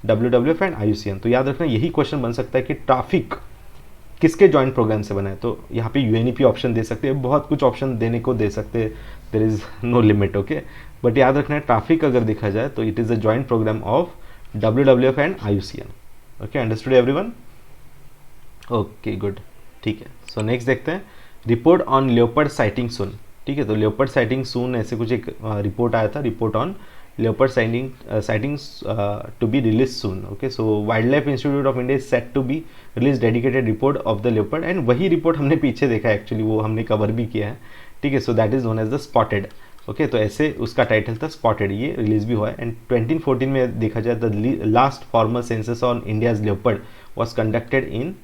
WWF and IUCN। तो याद रखना यही question बन सकता है कि ट्रैफिक किसके जॉइंट प्रोग्राम से बना है। तो यहाँ पे UNEP ऑप्शन दे सकते हैं, बहुत कुछ ऑप्शन देने को दे सकते हैं, there is no limit, okay. But याद रखना है ट्रैफिक अगर देखा जाए तो it is a joint programme of WWF and IUCN, okay. Understood everyone, okay, good, ठीक है। सो नेक्स्ट देखते हैं, report on leopard sighting soon, ठीक है। तो लेपर्ड साइटिंग सून ऐसे कुछ एक रिपोर्ट आया था, report on leopard sightings to be released soon, okay। so wildlife institute of India is set to be released dedicated report of the leopard, and वही report हमने पीछे देखा है एक्चुअली, वो हमने कवर भी किया है, ठीक है। So that is known as the spotted, okay. तो ऐसे उसका टाइटल था स्पॉटेड, ये रिलीज भी हुआ है। एंड 2014 में देखा जाए the last formal census on India's leopard was conducted in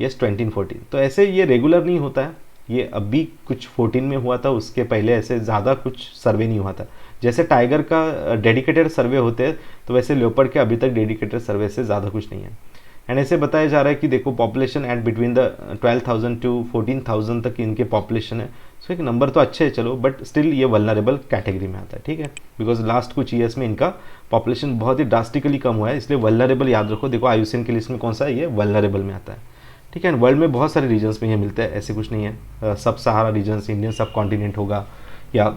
2014। तो ऐसे ये रेगुलर नहीं होता है, ये अभी कुछ 14 में हुआ था, उसके पहले ऐसे ज़्यादा कुछ सर्वे नहीं हुआ था। जैसे टाइगर का डेडिकेटेड सर्वे होते हैं तो वैसे लेपर्ड के अभी तक डेडिकेटेड सर्वे से ज़्यादा कुछ नहीं है। एंड ऐसे बताया जा रहा है कि देखो population at between the 12,000 to 14,000 तक इनके पॉपुलेशन है। सो एक नंबर तो अच्छे है चलो, बट स्टिल ये वल्नरेबल कैटेगरी में आता है, ठीक है। बिकॉज लास्ट कुछ ईयर्स में इनका पॉपुलेशन बहुत ही ड्रास्टिकली कम हुआ है, इसलिए वल्नरेबल याद रखो। देखो IUCN की लिस्ट में कौन सा है, ये वल्नरेबल में आता है, ठीक है। एंड वर्ल्ड में बहुत सारे रीजन्स में ये मिलता है, ऐसे कुछ नहीं है। सब सहारा रीजन्स, इंडियन सब कॉन्टिनेंट होगा या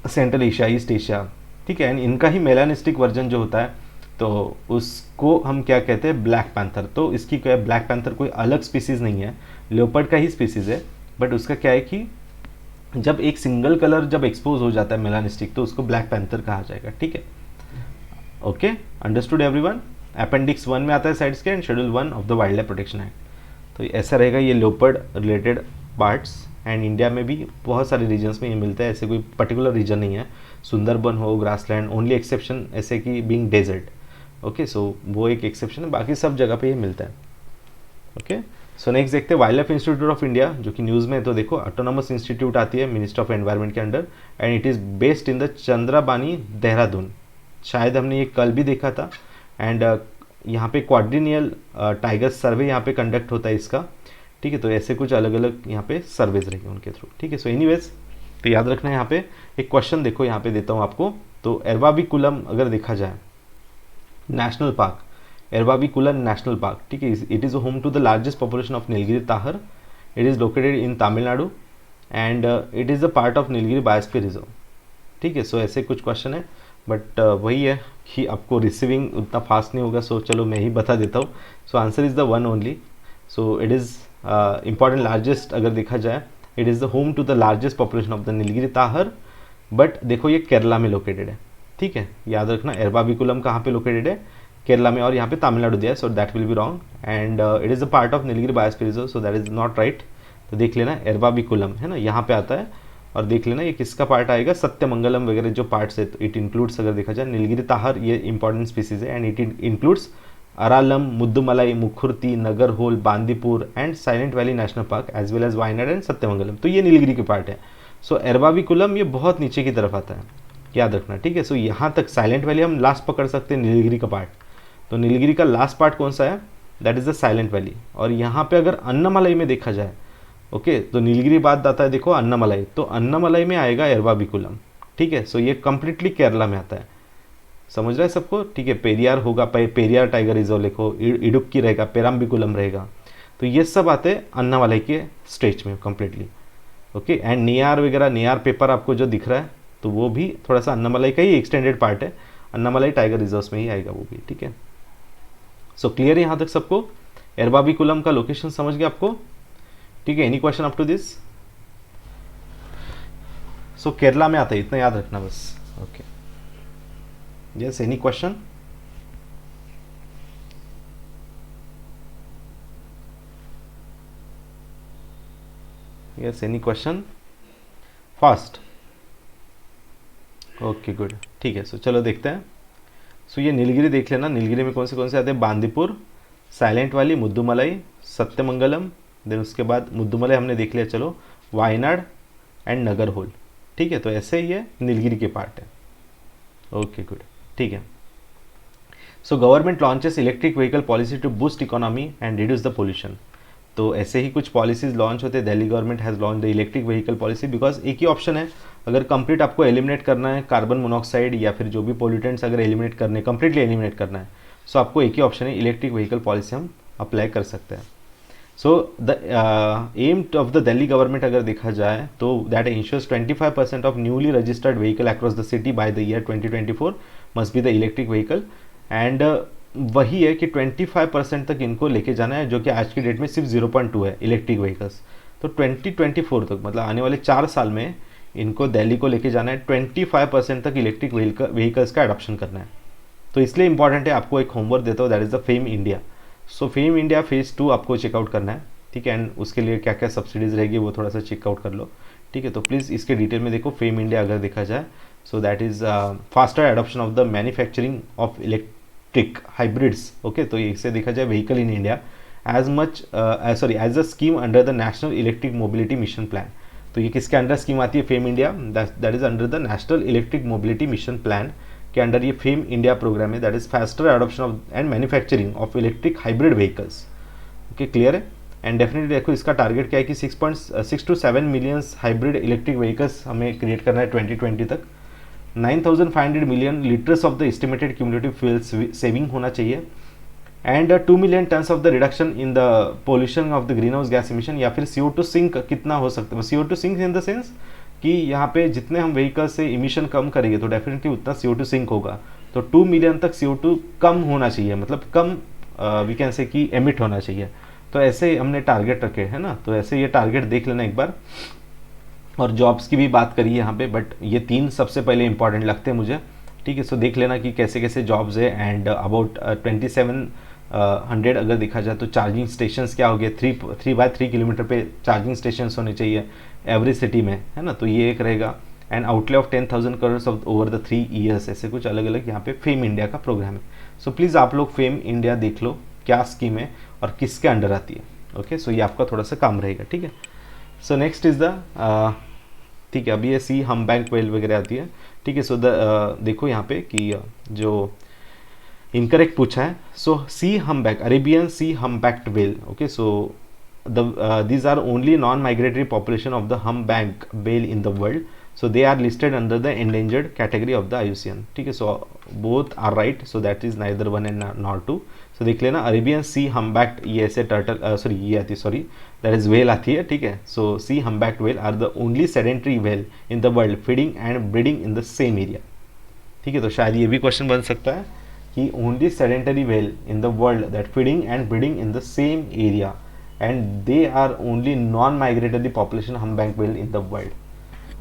सेंट्रल एशिया, ईस्ट एशिया, ठीक है। एंड इनका ही मेलानिस्टिक वर्जन जो होता है तो उसको हम क्या कहते हैं, ब्लैक पैंथर। तो इसकी क्या है, ब्लैक पैंथर कोई अलग स्पीसीज़ नहीं है, लेपर्ड का ही स्पीसीज़ है, बट उसका क्या है कि जब एक सिंगल कलर जब एक्सपोज हो जाता है मेलानिस्टिक तो उसको ब्लैक पैंथर कहा जाएगा, ठीक है, ओके। Understood everyone. अपेंडिक्स 1 में आता है साइट्स के and schedule 1 of the wild life protection act. तो ऐसा रहेगा ये leopard related parts. And India में भी बहुत सारे रीजन्स में ये मिलता है, ऐसे कोई पर्टिकुलर रीजन नहीं है, सुंदरबन हो, ग्रासलैंड, ओनली एक्सेप्शन ऐसे कि बीइंग डेजर्ट, ओके। सो वो एक एक्सेप्शन है, बाकी सब जगह पे ये मिलता है, ओके। सो नेक्स्ट देखते हैं wild life institute of India, जो कि न्यूज़ में। तो देखो ऑटोनोमस इंस्टीट्यूट आती है मिनिस्ट्री ऑफ एनवायरनमेंट के under and it is based in the Chandrabani, Dehradun. शायद हमने ये कल भी देखा था। एंड यहाँ पे क्वाड्रिनियल टाइगर सर्वे यहाँ पे कंडक्ट होता है इसका, ठीक है। तो ऐसे कुछ अलग अलग यहाँ पे सर्वेज रहेंगे उनके थ्रू, ठीक है। सो एनीवेज तो याद रखना है यहाँ पे एक क्वेश्चन देखो यहाँ पे देता हूँ आपको। तो एर्वाविकुलम अगर देखा जाए national park Eravikulam national park, ठीक है, it is home to the largest population of Nilgiri tahr, it is located in Tamil Nadu and it is a part of Nilgiri biosphere reserve, ठीक है। सो ऐसे कुछ क्वेश्चन है, बट वही है कि आपको रिसीविंग उतना फास्ट नहीं होगा, सो चलो मैं ही बता देता हूँ। So answer is the one only. So it is important largest अगर देखा जाए, it is the home to the largest population of the Nilgiri tahr, but देखो ये केरला में लोकेटेड है, ठीक है, याद रखना। एरवाविकुलम कहाँ पे लोकेटेड है? केरला में, और यहाँ पे तमिलनाडु दिया है, so that will be wrong and it is a part of Nilgiri biosphere reserve, so that is not right. तो देख लेना एरवाविकुलम है ना, यहाँ पे आता है, और देख लेना ये किसका पार्ट आएगा, सत्यमंगलम वगैरह जो पार्ट्स है, तो इट इंक्लूड्स अगर देखा जाए नीलगिरी ताहर, ये इंपॉर्टेंट स्पीसीज है and it includes Aralam, Mudumalai, Mukurthi, Nagarhole, Bandipur and Silent Valley National Park as well as Wayanad and Sathyamangalam, तो ये नीलगिरी के पार्ट है। सो एरवाविकुलम ये बहुत नीचे की तरफ आता है, याद रखना, ठीक है। सो यहाँ तक साइलेंट वैली हम लास्ट पकड़ सकते हैं नीलगिरी का पार्ट, तो नीलगिरी का लास्ट पार्ट कौन सा है? That is the silent valley. और यहाँ पे अगर अन्नामलाई में देखा जाए, ओके, तो नीलगिरी बाद आता है देखो अन्नामलाई, तो अन्नामलाई में आएगा एरवाविकुलम, ठीक है। सो ये कंप्लीटली केरला में आता है, समझ रहा है सबको, ठीक है। पेरियार होगा, पेरियार टाइगर रिजर्व लिखो, इडुक्की रहेगा, पेराम्बिकुलम रहेगा, तो ये सब आते हैं अन्नामलाई के स्टेज में कंप्लीटली, ओके। एंड नियार वगैरह, नियार पेपर आपको जो दिख रहा है, तो वो भी थोड़ा सा अन्नामलाई का ही एक्सटेंडेड पार्ट है, अन्नामलाई टाइगर रिजर्व में ही आएगा वो भी, ठीक है। सो क्लियर है यहाँ तक सबको? एरवाविकुलम का लोकेशन समझ गया आपको, ठीक है। Any question up to this? So Kerala में आता है, इतना याद रखना बस, okay. Yes, any question? Yes, any question? Fast, okay good, ठीक है। सो चलो देखते हैं। सो ये नीलगिरी देख लेना, नीलगिरी में कौन से आते हैं? बांदीपुर, साइलेंट वाली, मुद्दुमलाई, सत्यमंगलम, देन उसके बाद मुद्दुमलाई हमने देख लिया, चलो वायनाड एंड नगरहोल, ठीक है। तो ऐसे ही ये नीलगिरी के पार्ट है, ओके गुड, ठीक है। So government launches electric vehicle policy to boost economy and reduce the pollution, तो ऐसे ही कुछ पॉलिसीज लॉन्च होते हैं। Delhi government has launch the electric vehicle policy, because एक ही ऑप्शन है, अगर कंप्लीट आपको एलिमिनेट करना है कार्बन मोनोऑक्साइड या फिर जो भी पोल्यूटेंट्स अगर एलिमिनेट करने, कंप्लीटली एलिमिनेट करना है, सो आपको एक ही ऑप्शन है, इलेक्ट्रिक व्हीकल पॉलिसी हम अप्लाई कर सकते हैं। So the aim of the Delhi government अगर देखा जाए, तो that ensures 25% of newly registered vehicle across the city by the year 2024 must be the electric vehicle, and वही है कि 25% तक इनको लेके जाना है, जो कि आज की डेट में सिर्फ 0.2 है इलेक्ट्रिक व्हीकल्स। तो 2024 तक, मतलब आने वाले 4 साल में इनको दिल्ली को लेके जाना है, 25% तक इलेक्ट्रिक व्हीकल्स का एडॉप्शन करना है। तो इसलिए इंपॉर्टेंट है, आपको एक होमवर्क देता हूँ, that is the fame India. So fame India phase 2 आपको चेकआउट करना है, ठीक है, एंड उसके लिए क्या क्या सब्सिडीज़ रहेगी वो थोड़ा सा चेकआउट कर लो, ठीक है। तो प्लीज़ इसके डिटेल में देखो, फेम इंडिया अगर देखा जाए, so that is faster adoption of the manufacturing of electric hybrids, okay. तो इसे देखा जाए vehicle in India as a scheme under the national electric mobility mission plan, तो ये किसके अंडर स्कीम आती है? FAME India, that is under the national electric mobility mission plan के अंडर ये फेम इंडिया प्रोग्राम है, that is faster adoption of and manufacturing of electric hybrid vehicles, okay, clear है। And definitely देखो इसका target क्या है कि 6.6 to 7 millions hybrid electric vehicles हमें क्रिएट करना है 2020 तक। 9,500 million litres of the estimated cumulative fuel saving होना चाहिए, and 2 million tons of the reduction in the pollution of the green house gas emission, या फिर CO2 सिंक कितना हो सकता है? CO2 sink in the sense कि यहाँ पे जितने हम व्हीकल से इमिशन कम करेंगे तो डेफिनेटली उतना CO2 सिंक होगा, तो 2 मिलियन तक CO2 कम होना चाहिए, मतलब कम वी कैन से कि एमिट होना चाहिए। तो ऐसे हमने टारगेट रखे है ना, तो ऐसे ये टारगेट देख लेना एक बार। और जॉब्स की भी बात करिए यहाँ पे, बट ये 3 सबसे पहले इंपॉर्टेंट लगते हैं मुझे, ठीक है। सो देख लेना कि कैसे कैसे जॉब्स है, एंड अबाउट 2700 अगर देखा जाए तो चार्जिंग स्टेशंस क्या हो गए, 3 किलोमीटर पे चार्जिंग स्टेशंस होने चाहिए एवरी सिटी में, है ना, तो ये एक रहेगा। And outlay of 10,000 crore of over the 3 years, ऐसे कुछ अलग अलग यहाँ पे फेम इंडिया का प्रोग्राम है। सो प्लीज़ आप लोग फेम इंडिया देख लो क्या स्कीम है और किसके अंडर आती है, ओके। सो ये आपका थोड़ा सा काम रहेगा, ठीक है। सो नेक्स्ट इज द, ठीक है, अभी ये सी हम बैंक वेल वगैरह आती है, ठीक है। सो देखो यहाँ पे कि जो इनकरेक्ट पूछा है, सो सी हम बैक, अरेबियन सी हम backed well, okay. So these are only non-migratory population of the humpback whale in the world. So they are listed under the endangered category of the IUCN, ठीक है. So both are right, so that is neither one and not two. So देख लेना, Arabian सी हम्बैक्ड, ये ऐसे turtle sorry ये आती है, sorry that is well आती है, ठीक है. So sea humpbacked whale are the only sedentary whale in the world feeding and breeding in the same area, ठीक है. तो शायद ये भी क्वेश्चन बन सकता है कि only sedentary whale in the world that feeding and breeding in the same area and they are only non migratory population humpbacked whale in the world.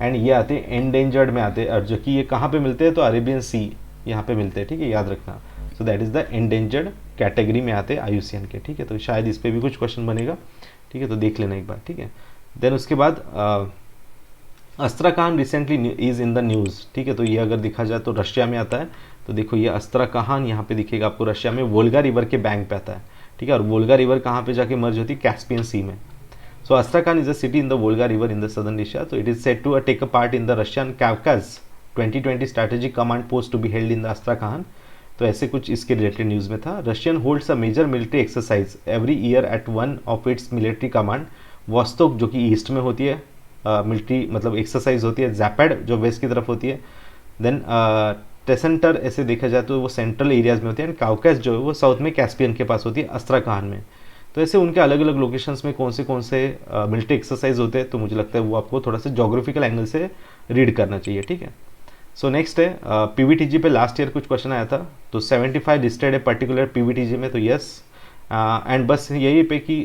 And ये आते हैं एंडेंजर्ड में आते हैं, और जो कि ये कहाँ पे मिलते हैं, तो अरेबियन सी यहाँ पे मिलते हैं, ठीक है, याद रखना. सो that is the endangered category में आते हैं IUCN के, ठीक है. तो शायद इस पर भी कुछ क्वेश्चन बनेगा, ठीक है. तो देख लेना एक बार, ठीक है. देन उसके बाद अस्त्राखान recently is in the news, ठीक है. तो ये अगर देखा जाए तो रशिया में आता है. तो देखो ये अस्त्राखान यहाँ पे दिखेगा आपको, रशिया में वोल्गा रिवर के बैंक पे आता है, ठीक है. और वोल्गा रिवर कहाँ पे जाके मर्ज होती है, कैस्पियन सी में. So Astrakhan is a city in the Volga River in the southern Russia. So it is said to take a part in the Russian Caucasus 2020 strategic command post to be held in the Astrakhan. तो ऐसे कुछ इसके related news में था. Russian holds a major military exercise every year at one of its military command Vostok, जो कि east में होती है, मिलिट्री मतलब एक्सरसाइज होती है. जैपेड जो वेस्ट की तरफ होती है. देन टेसेंटर ऐसे देखा जाए तो वो सेंट्रल एरियाज में होती है. एंड काउकास जो है वो साउथ में कैस्पियन के पास होती है, अस्त्राखान में. तो ऐसे उनके अलग अलग लोकेशंस में कौन से मिलिट्री एक्सरसाइज होते हैं, तो मुझे लगता है वो आपको थोड़ा सा जोग्राफिकल एंगल से रीड करना चाहिए, ठीक है. सो नेक्स्ट है PVTG पे लास्ट ईयर कुछ क्वेश्चन आया था. तो 75 लिस्टेड है पर्टिकुलर PVTG में, तो यस. एंड बस यही पे कि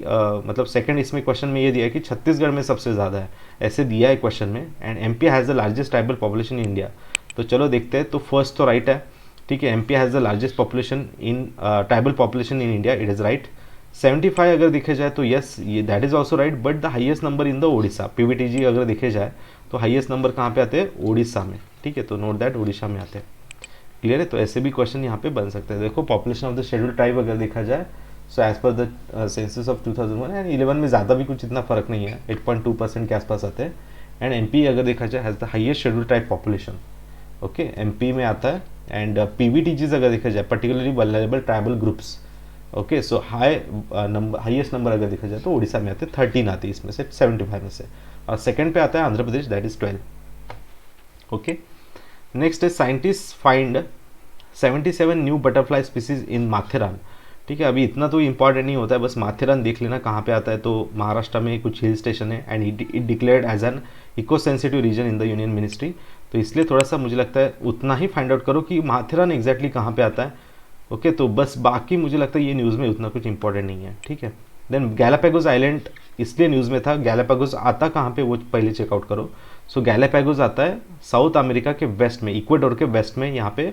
मतलब सेकंड इसमें क्वेश्चन में ये दिया है कि छत्तीसगढ़ में सबसे ज़्यादा है, ऐसे दिया है क्वेश्चन में. And MP has the largest tribal population in India. तो चलो देखते हैं. तो फर्स्ट तो राइट है, ठीक है. MP has the largest population in tribal population in India, it is right. 75 अगर देखे जाए तो यस, ये that is also right. But the highest number in the Odisha, PVTG अगर देखे जाए तो हाईएस्ट नंबर कहाँ पे आते हैं, ओडिशा में, ठीक है. तो नोट दैट ओडिशा में आते हैं, क्लियर है. तो ऐसे भी क्वेश्चन यहाँ पे बन सकते हैं. देखो population of the scheduled tribe अगर देखा जाए, so as per the census of 2001 and 11 में ज़्यादा भी कुछ इतना फर्क नहीं है, 8.2% के आसपास आते हैं. एंड MP अगर देखा जाए has the highest scheduled tribe population, okay, MP में आता है. एंड PVTGs अगर देखा जाए particularly vulnerable tribal groups, okay. सो हाईएस्ट नंबर अगर देखा जाए तो उड़ीसा में आते हैं, 13 आते हैं इसमें से 75 में से. और सेकंड पे आता है आंध्र प्रदेश, दैट इज 12, ओके. नेक्स्ट है scientist find 77 new butterfly species in Matheran, ठीक है. अभी इतना तो इंपॉर्टेंट नहीं होता है, बस माथेरान देख लेना कहाँ पे आता है. तो महाराष्ट्र में कुछ हिल स्टेशन है. And it declared as an eco sensitive region in the union ministry. तो इसलिए थोड़ा सा मुझे लगता है उतना ही फाइंड आउट करो कि माथेरान एग्जैक्टली कहाँ पे आता है, ओके. तो बस बाकी मुझे लगता है ये न्यूज़ में उतना कुछ इंपॉर्टेंट नहीं है, ठीक है. देन गैलापागोस आइलैंड इसलिए न्यूज़ में था. गैलापागोस आता कहाँ पे वो पहले चेकआउट करो. सो गैलापागोस आता है साउथ अमेरिका के वेस्ट में, इक्वाडोर के वेस्ट में यहाँ पे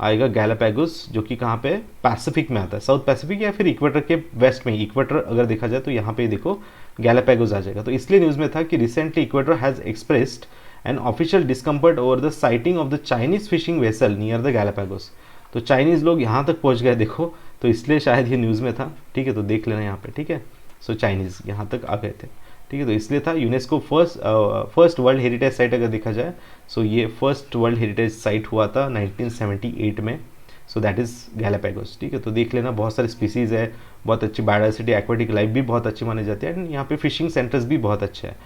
आएगा गैलापागोस, जो कि कहाँ पे पैसिफिक में आता है, साउथ पैसिफिक या फिर इक्वेटर के वेस्ट में. इक्वेटर अगर देखा जाए तो यहाँ पे देखो गैलापागोस आ जाएगा. तो इसलिए न्यूज़ में था कि recently Ecuador has expressed an official discomfort over the sighting of the Chinese fishing vessel near the Galapagos. तो चाइनीज़ लोग यहाँ तक पहुँच गए देखो, तो इसलिए शायद ये न्यूज़ में था, ठीक है. तो देख लेना यहाँ पे, ठीक है. सो चाइनीज़ यहाँ तक आ गए थे, ठीक है. तो इसलिए था. UNESCO first world heritage site अगर देखा जाए, सो ये फर्स्ट वर्ल्ड हेरिटेज साइट हुआ था 1978 में. सो दैट इज़ गैलापागोस, ठीक है. तो देख लेना बहुत सारे स्पीसीज़ है, बहुत अच्छी बायोडाइवर्सिटी, एक्वेटिक लाइफ भी बहुत अच्छी मानी जाती है. एंड यहाँ पे फिशिंग सेंटर्स भी बहुत अच्छे हैं.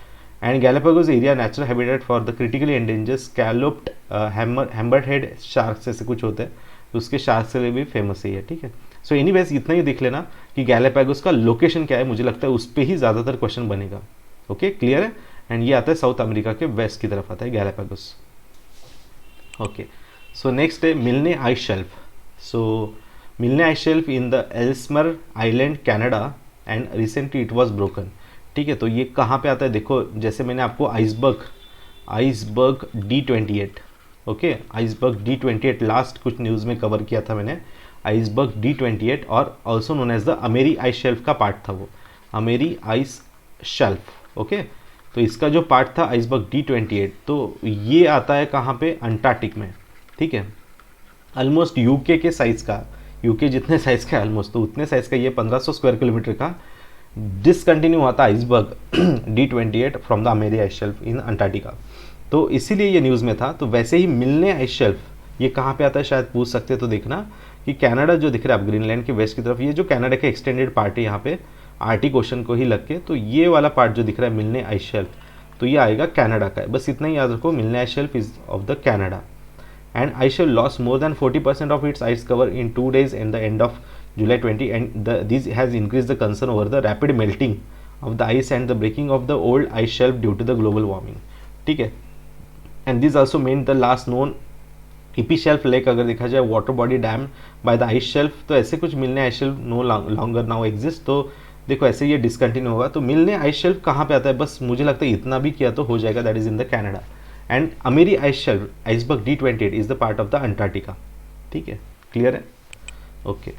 And Galapagos area natural habitat for the critically endangered scalloped hammerhead sharks ऐसे कुछ होते हैं, तो उसके शार्क्स के लिए भी फेमस है ये, ठीक है. सो एनीवेज इतना ही देख लेना कि गैलापागोस का लोकेशन क्या है, मुझे लगता है उस पर ही ज़्यादातर क्वेश्चन बनेगा, ओके, क्लियर है. एंड ये आता है साउथ अमेरिका के वेस्ट की तरफ आता है गैलापागोस, ओके. सो नेक्स्ट है मिलने ice shelf. So Milne ice shelf in the Ellesmere island Canada and recently it was broken, ठीक है. तो ये कहाँ पे आता है देखो, जैसे मैंने आपको iceberg D28, okay, iceberg D28 last कुछ न्यूज़ में कवर किया था मैंने. आइसबर्ग D28 और also known as the Amery ice shelf का पार्ट था वो, अमेरी आइस शेल्फ, ओके. तो इसका जो पार्ट था आइसबर्ग D28, तो ये आता है कहाँ पे, अंटार्कटिक में, ठीक है. ऑलमोस्ट यूके के साइज़ का, यूके जितने साइज़ का ऑलमोस्ट, तो उतने साइज़ का ये 1500 स्क्वायर किलोमीटर का डिसकंटिन्यू हुआ था iceberg D28 from the Amery ice shelf in Antarctica. तो इसीलिए ये न्यूज़ में था. तो वैसे ही मिलने आइस शेल्फ ये कहाँ पे आता है शायद पूछ सकते हैं. तो देखना कि कनाडा जो दिख रहा है आप ग्रीनलैंड के वेस्ट की तरफ, ये जो कनाडा का एक्सटेंडेड पार्ट है यहाँ पे आर्टिक ओशन को ही लग के, तो ये वाला पार्ट जो दिख रहा है मिलने आइस शेल्फ, तो ये आएगा कनाडा का है। बस इतना ही याद रखो, मिलने ice shelf is of the Canada. And ice shelf loss more than 40% of its ice cover in 2 days and the end of July 20, and this has increased the concern over the rapid melting of the ice and the breaking of the old ice shelf due to the global warming। ठीक है, and this also meant the last known epishelf lake अगर देखा जाए water body dammed by the ice shelf, तो ऐसे कुछ Milne ice shelf no longer now exist. तो देखो ऐसे ये डिसकंटिन्यू होगा। तो मिलने आइस शेल्फ कहाँ पे आता है, बस मुझे लगता है इतना भी किया तो हो जाएगा, that is in the Canada. And Amery ice shelf iceberg D28 is the part of the Antarctica. ठीक है, क्लियर है, ओके।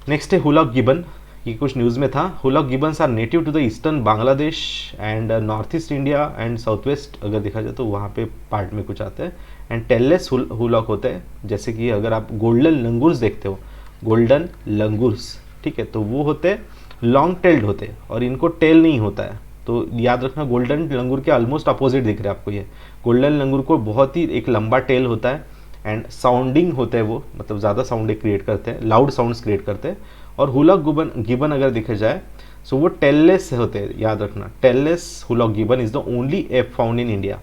नेक्स्ट है हुलॉक गिबन, ये कुछ न्यूज़ में था। Hoolock gibbons are native to the eastern Bangladesh and north east India and south west अगर देखा जाए तो वहाँ पे पार्ट में कुछ आते हैं। एंड टेललेस हुलॉक होते हैं, जैसे कि अगर आप गोल्डन लंगूर्स देखते हो, गोल्डन लंगूर्स, ठीक है, तो वो होते हैं लॉन्ग टेल्ड होते हैं और इनको टेल नहीं होता है। तो याद रखना गोल्डन लंगूर के ऑलमोस्ट अपोजिट दिख रहे हैं आपको। ये गोल्डन लंगूर को बहुत ही एक लंबा टेल होता है एंड साउंडिंग होते हैं वो, मतलब ज़्यादा साउंड क्रिएट करते हैं, लाउड साउंड्स क्रिएट करते हैं। और हुलॉक गिबन अगर देखा जाए सो वो टेललेस होते हैं, याद रखना tailless hoolock gibbon is the only ape found in India.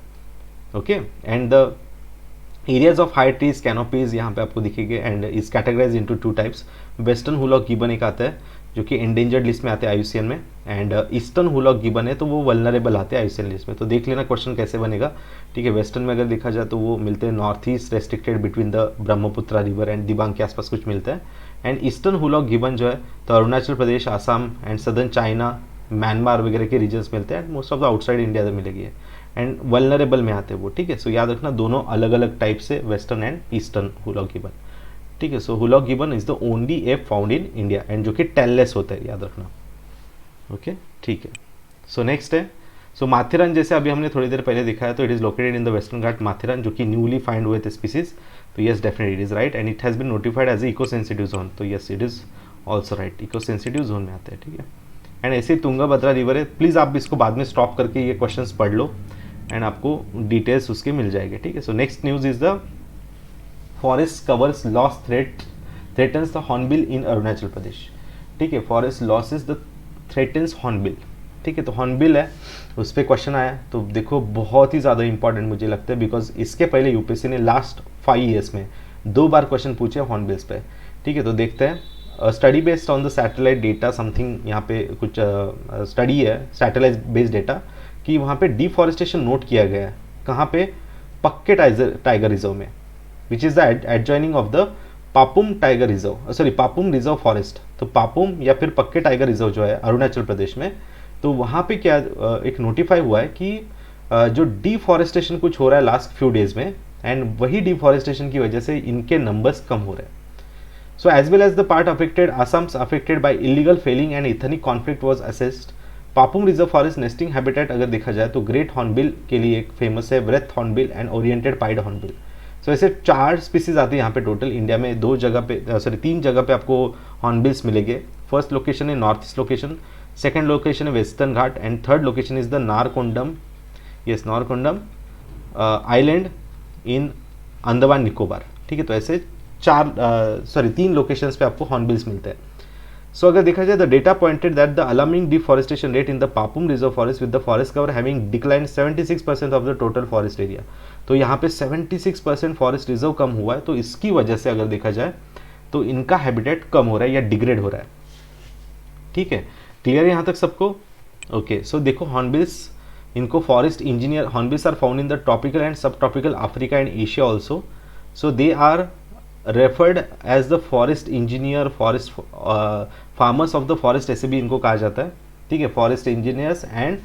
Okay, and the areas of high trees canopies यहाँ पे आपको दिखेंगे and is categorize into 2 types. Western hoolock gibbon एक आता है जो कि एंडेंजर्ड लिस्ट में आते हैं IUCN में, एंड ईस्टर्न हुलॉक गिबन है तो वो वल्नरेबल आते हैं IUCN लिस्ट में। तो देख लेना क्वेश्चन कैसे बनेगा। ठीक है, वेस्टर्न में अगर देखा जाए तो वो मिलते हैं north east restricted between the Brahmaputra river and Dibang के आसपास कुछ मिलता है। एंड ईस्टर्न हुलॉक गिबन जो है तो Arunachal Pradesh, Assam and southern China, Myanmar वगैरह के रीजन्स मिलते हैं and most of the outside India मिलेगी एंड वल्नरेबल में आते हैं वो। ठीक है, सो याद रखना दोनों अलग अलग टाइप से western and eastern hoolock gibbon. ठीक है, so hoolock gibbon is the only ape found in India and जो कि टेललेस होता है, याद रखना। ओके, ठीक है, सो नेक्स्ट है सो माथेरन, जैसे अभी हमने थोड़ी देर पहले दिखाया, तो it is located in the western Ghat Matheran, जो कि न्यूली फाइंड हुए थे स्पीसीज। तो yes definitely it is right and it has been notified as a eco sensitive zone. तो yes it is also right, eco sensitive zone में आते हैं। ठीक है, एंड ऐसे ही तुंगभद्रा रिवर है। प्लीज़ आप इसको बाद में स्टॉप करके ये क्वेश्चंस पढ़ लो एंड आपको डिटेल्स उसके मिल जाएंगे। ठीक है, so next news is the forest covers loss threatens the hornbill in Arunachal Pradesh. ठीक है, forest losses the threatens hornbill. ठीक है, तो हॉर्नबिल है, उस पर क्वेश्चन आया। तो देखो बहुत ही ज़्यादा इंपॉर्टेंट मुझे लगता है, बिकॉज इसके पहले यूपीएससी ने लास्ट 5 years में 2 बार क्वेश्चन पूछे हॉर्नबिल्स पे। ठीक है, तो देखते हैं। Study based on the satellite data something, यहाँ पे कुछ स्टडी है सैटेलाइट बेस्ड डेटा कि वहाँ पे डिफॉरेस्टेशन नोट किया गया है। कहाँ पे, पक्के टाइगर रिजर्व में, which is the adjoining of the Papum tiger reserve, sorry Papum reserve forest. तो पापुम या फिर पक्के टाइगर रिजर्व जो है अरुणाचल प्रदेश में, तो वहाँ पे क्या एक नोटिफाई हुआ है कि जो डिफॉरेस्टेशन कुछ हो रहा है लास्ट फ्यू डेज में, एंड वही डिफॉरेस्टेशन की वजह से इनके नंबर्स कम हो रहे हैं। So as well as the part affected Assam's affected by illegal felling and ethnic conflict was assessed. Papum reserve forest nesting habitat अगर देखा जाए तो ग्रेट हॉर्नबिल के लिए एक फेमस है, wreath hornbill and oriented pied hornbill. So ऐसे 4 स्पीसीज आती है यहाँ पे टोटल इंडिया में। 2 जगह पे, सॉरी 3 जगह पे आपको हॉर्नबिल्स मिलेंगे। फर्स्ट लोकेशन है north east location, second location है Western Ghat and third location is the Narcondam, yes Narcondam island in Andaman Nicobar. ठीक है, तो ऐसे 3 लोकेशंस पे आपको हॉर्नबिल्स मिलते हैं। सो अगर देखा जाए the data pointed that the alarming deforestation rate in the Papum reserve forest with the forest cover having declined 76% of the total forest area. तो यहाँ पे 76% फॉरेस्ट रिजर्व कम हुआ है, तो इसकी वजह से अगर देखा जाए तो इनका हैबिटेट कम हो रहा है या डिग्रेड हो रहा है। ठीक है, क्लियर है यहाँ तक सबको? ओके, सो देखो हॉर्नबिल्स, इनको forest engineer, hornbills are found in the tropical and sub tropical Africa and Asia also. So they are referred as the forest engineer, forest farmers of the forest, ऐसे भी इनको कहा जाता है। ठीक है, forest engineers and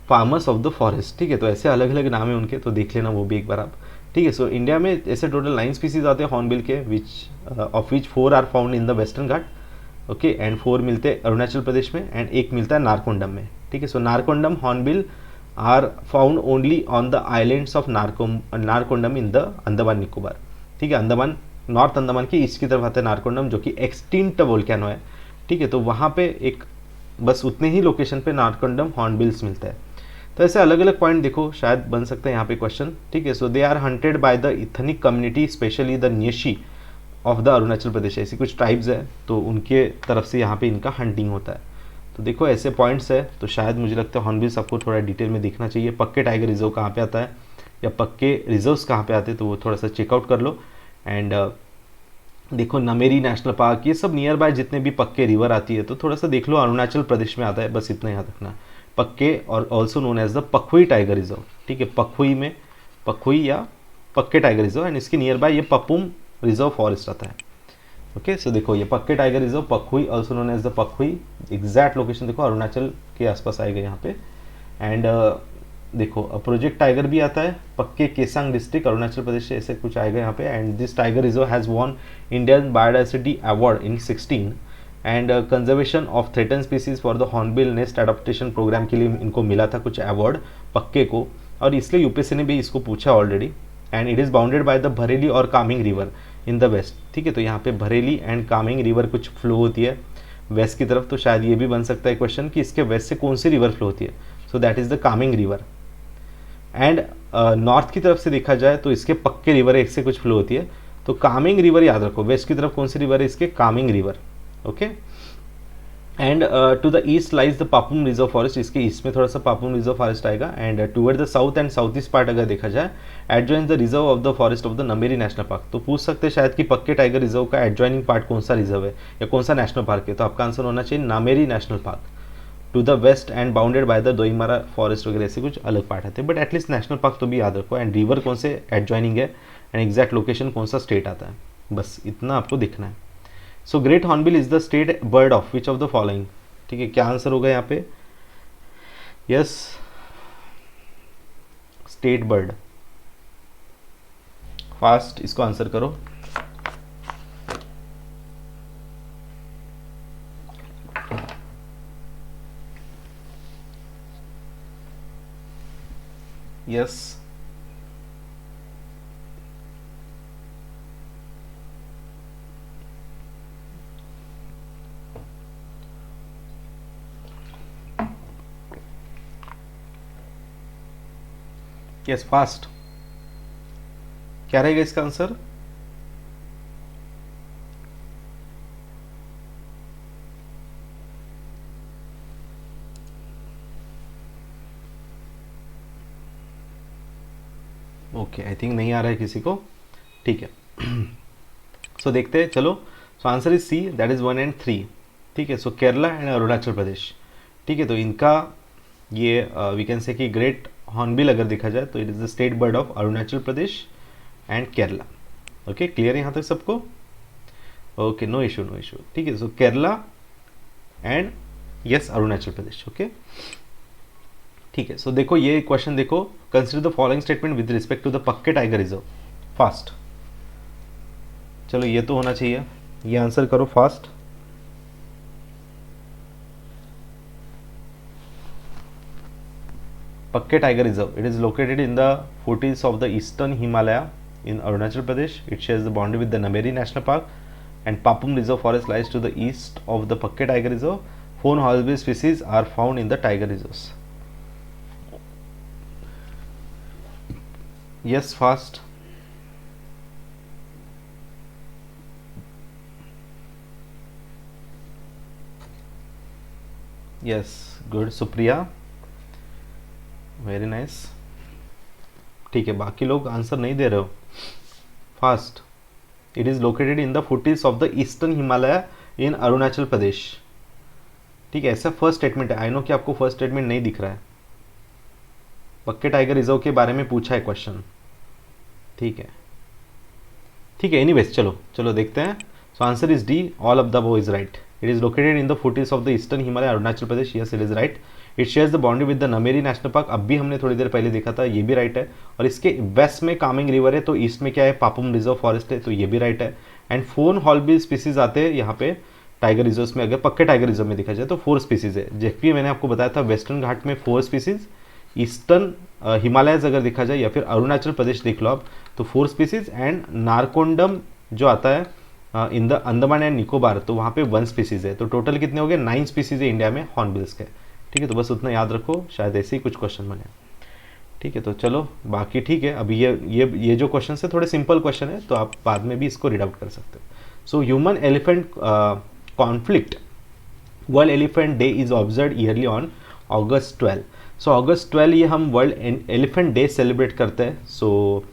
farmers of the forest. ठीक है, तो ऐसे अलग अलग नाम है उनके, तो देख लेना वो भी एक बार आप। ठीक है, सो इंडिया में ऐसे टोटल 9 स्पीसीज आते हैं हॉर्नबिल के, of which 4 are found in the western Ghat. Okay, and 4 मिलते हैं अरुणाचल प्रदेश में एंड 1 मिलता है नारकोंडम में। ठीक है, so Narcondam hornbill are found only on the islands of Narcondam in the Andaman Nicobar. ठीक है, अंडमान, नॉर्थ अंडमान की ईस्ट की तरफ आता है नारकोंडम, जो कि एक्सटिंक्ट वोल्केनो है। ठीक है, तो वहाँ पे एक बस उतने ही लोकेशन पे नारकोंडम हॉर्नबिल्स मिलता है। तो ऐसे अलग अलग पॉइंट देखो, शायद बन सकता है यहाँ पे क्वेश्चन। ठीक है, so they are hunted by the ethnic community, specially the Nyishi of the Arunachal Pradesh. ऐसी कुछ ट्राइब्स है, तो उनके तरफ से यहाँ पे इनका हंटिंग होता है। तो देखो ऐसे पॉइंट्स है, तो शायद मुझे लगता है हॉर्नबिल्स आपको थोड़ा डिटेल में देखना चाहिए। पक्के टाइगर रिजर्व कहाँ पे आता है या पक्के रिजर्व्स कहाँ पे आते हैं, तो वो थोड़ा सा चेकआउट कर लो। एंड देखो नमेरी नेशनल पार्क, ये सब नियर बाय जितने भी पक्के रिवर आती है तो थोड़ा सा देख लो, अरुणाचल प्रदेश में आता है, बस इतना याद रखना। पक्के और also known as the Pakhui tiger reserve, ठीक है, पखुई में पखुई या पक्के टाइगर रिजर्व, एंड इसके नियर बाय ये पपुम रिजर्व फॉरेस्ट आता है। ओके सो देखो ये Pakke tiger reserve Pakhui also known as the Pakhui, exact location देखो अरुणाचल के आसपास आएगा यहाँ पे। एंड देखो प्रोजेक्ट टाइगर भी आता है पक्के केसांग डिस्ट्रिक्ट अरुणाचल प्रदेश से, ऐसे कुछ आएगा यहाँ पे। And this tiger reserve has won Indian biodiversity award in 16 and conservation of threatened species for the hornbill nest adaptation programme के लिए इनको मिला था कुछ अवार्ड पक्के को, और इसलिए यूपीएससी ने भी इसको पूछा already. And it is bounded by the Bhareli और Kameng river in the west, ठीक है, तो यहाँ पे भरेली एंड कामिंग रिवर कुछ फ्लो होती है वेस्ट की तरफ, तो शायद ये भी बन सकता है क्वेश्चन कि इसके वेस्ट से कौन सी रिवर फ्लो होती है, so that is the Kameng river. And north की तरफ से देखा जाए तो इसके पक्के रिवर एक से कुछ फ्लो होती है, तो कामिंग रिवर याद रखो, वेस्ट की तरफ कौन सी रिवर है इसके, Kameng river. Okay and to the east lies the Papum reserve forest, इसके ईस्ट में थोड़ा सा पापुम रिजर्व फॉरेस्ट आएगा। And toward the south and south east part अगर देखा जाए adjoin the reserve of the forest of the Nameri national park, तो पूछ सकते हैं शायद कि पक्के टाइगर रिजर्व का एडजॉइनिंग पार्ट कौन सा रिजर्व है या कौन सा नेशनल पार्क है, तो आपका आंसर होना चाहिए Nameri National Park. To the west and bounded by the Doimara forest वगैरह से कुछ अलग पार्ट आते हैं, बट एटलीस्ट नेशनल पार्क तो भी याद रखो, एंड रिवर कौन से एडजॉइनिंग है एंड एग्जैक्ट लोकेशन कौन सा स्टेट आता है, बस इतना आपको दिखना है। So great hornbill is the state bird of which of the following, ठीक है, क्या आंसर होगा यहाँ पे, यस स्टेट बर्ड, फास्ट इसको आंसर करो। यस यस फास्ट, क्या रहेगा इसका आंसर, ओके आई थिंक नहीं आ रहा है किसी को, ठीक है। सो देखते हैं, चलो so answer is C, that is 1 and 3, ठीक है। सो केरला एंड अरुणाचल प्रदेश, ठीक है, तो इनका ये वी कैन से कि ग्रेट हॉर्नबिल अगर देखा जाए तो it is the state bird of Arunachal Pradesh and Kerala. Okay clear है यहाँ तक सबको, okay no issue no issue, ठीक है। So Kerala and yes Arunachal Pradesh, okay ठीक है। सो देखो ये क्वेश्चन देखो, consider the following statement with respect to the Pakke tiger reserve, fast, चलो ये तो होना चाहिए, ये आंसर करो फास्ट। पक्के tiger reserve, it is located in the foothills of the eastern Himalaya in Arunachal Pradesh. It shares the boundary with the Nameri National Park, and Papum Reserve Forest lies to the east of the Pakke Tiger Reserve. 4 hornbill species are found in the tiger reserves. Yes, fast. Yes, good, Supriya. Very nice, ठीक है। बाकी लोग answer नहीं दे रहे हो, fast. It is located in the foothills of the eastern Himalaya in Arunachal Pradesh, ठीक है, ऐसा फर्स्ट स्टेटमेंट है। आई नो कि आपको फर्स्ट स्टेटमेंट नहीं दिख रहा है, पक्के टाइगर रिजर्व के बारे में पूछा है क्वेश्चन, ठीक है ठीक है। एनीवेज चलो चलो देखते हैं। So answer is D, all of the above is right. It is located in the foothills of the eastern Himalaya Arunachal Pradesh, yes it is right. It shares the boundary with the Nameri national Park, अब भी हमने थोड़ी देर पहले देखा था, ये भी right है। और इसके वेस्ट में कामिंग रिवर है, तो ईस्ट में क्या है, पापुम रिजर्व फॉरेस्ट है, तो ये भी राइट है। एंड 4 हॉर्नबिल स्पीसीज आते हैं यहाँ पे टाइगर रिजर्व में, अगर पक्के टाइगर रिजर्व में देखा जाए तो 4 स्पीसीज है, जबकि मैंने आपको बताया था वेस्टर्न घाट में 4 स्पीसीज, ईस्टर्न हिमालयज अगर देखा जाए या फिर अरुणाचल प्रदेश देख लो आप तो 4 स्पीसीज, एंड नारकोंडम जो आता है इन द अंडमान एंड निकोबार, तो वहाँ पे 1 स्पीसीज है। तो टोटल कितने हो गए, 9 स्पीसीज है इंडिया में हॉर्नबिल्स के, ठीक है। तो बस उतना याद रखो, शायद ऐसे ही कुछ क्वेश्चन बने, ठीक है। तो चलो बाकी ठीक है, अभी ये जो क्वेश्चन है थोड़े सिंपल क्वेश्चन है, तो आप बाद में भी इसको रीड आउट कर सकते हो। So human elephant conflict world elephant day is observe yearly on August 12। सो अगस्त 12 ये हम वर्ल्ड एलिफेंट डे सेलिब्रेट करते हैं। सो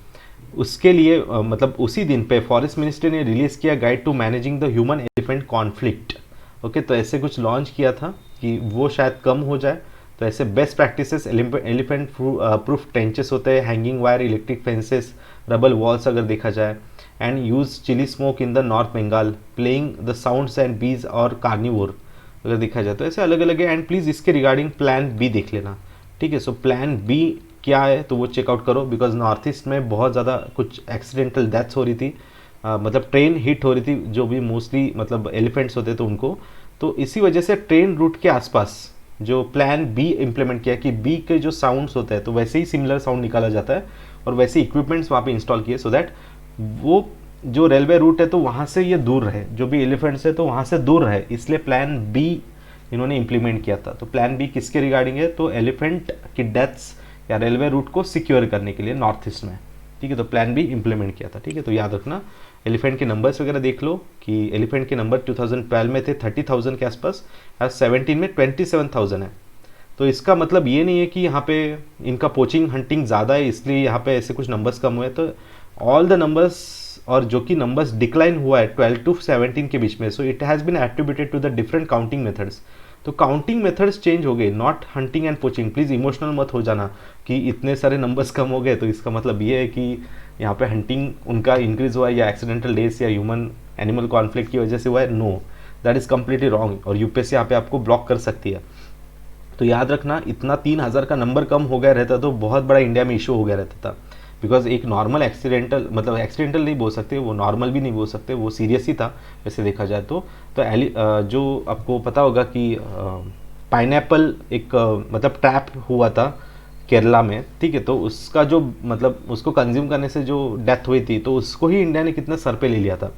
उसके लिए मतलब उसी दिन पे फॉरेस्ट मिनिस्ट्री ने रिलीज़ किया guide to managing the human elephant conflict. Okay, तो ऐसे कुछ लॉन्च किया था कि वो शायद कम हो जाए। तो ऐसे best practices elephant proof trenches होते हैं, hanging wire, electric fences, rubble walls अगर देखा जाए, and use chilli smoke in the north Bengal, playing the sounds and bees और कार्निवोर अगर देखा जाए तो ऐसे अलग अलग है। एंड प्लीज़ इसके रिगार्डिंग प्लान बी देख लेना, ठीक है। सो प्लान बी क्या है तो वो चेकआउट करो, बिकॉज नॉर्थ ईस्ट में बहुत ज़्यादा कुछ एक्सीडेंटल डेथ्स हो रही थी, मतलब ट्रेन हिट हो रही थी, जो भी मोस्टली मतलब एलिफेंट्स होते थे उनको। तो इसी वजह से ट्रेन रूट के आसपास जो प्लान बी इम्प्लीमेंट किया कि बी के जो साउंड्स होते हैं तो वैसे ही सिमिलर साउंड निकाला जाता है और वैसे इक्विपमेंट्स वहाँ पे इंस्टॉल किए, सो दैट वो जो रेलवे रूट है तो वहाँ से ये दूर रहे, जो भी एलिफेंट्स है तो वहाँ से दूर रहे, इसलिए प्लान बी इन्होंने इम्प्लीमेंट किया था। तो प्लान बी किसके रिगार्डिंग है, तो एलिफेंट की डेथ्स या रेलवे रूट को सिक्योर करने के लिए नॉर्थ ईस्ट में, ठीक है। तो प्लान बी इम्प्लीमेंट किया था, ठीक है। तो याद रखना, एलिफेंट के नंबर्स वगैरह देख लो कि एलिफेंट के नंबर 2012 में थे 30,000 के आसपास, आज 17 में 27,000 है। तो इसका मतलब ये नहीं है कि यहाँ पे इनका पोचिंग हंटिंग ज़्यादा है इसलिए यहाँ पे ऐसे कुछ नंबर्स कम हुए। तो ऑल द नंबर्स, और जो कि नंबर्स डिक्लाइन हुआ है 12 to 17 के बीच में, so it has been attributed to the different counting methods. तो काउंटिंग मेथड्स चेंज हो गए, not hunting and poaching. Please emotional मत हो जाना कि इतने सारे नंबर्स कम हो गए तो इसका मतलब ये है कि यहाँ पे हंटिंग उनका इंक्रीज हुआ है या एक्सीडेंटल डेथ्स या ह्यूमन एनिमल कॉन्फ्लिक्ट की वजह से हुआ है। No, that is completely wrong और यूपीएससी यहाँ पे आपको ब्लॉक कर सकती है। तो याद रखना, इतना 3,000 का नंबर कम हो गया रहता तो बहुत बड़ा इंडिया में इशू हो गया रहता था। बिकॉज एक नॉर्मल एक्सीडेंटल, मतलब एक्सीडेंटल नहीं बोल सकते, वो नॉर्मल भी नहीं बोल सकते, वो सीरियस ही था वैसे देखा जाए तो। जो आपको पता होगा कि पाइनएप्पल एक मतलब ट्रैप हुआ था केरला में, ठीक है। तो उसका जो मतलब उसको कंज्यूम करने से जो डेथ हुई थी तो उसको ही इंडिया ने कितना सर पे ले लिया था।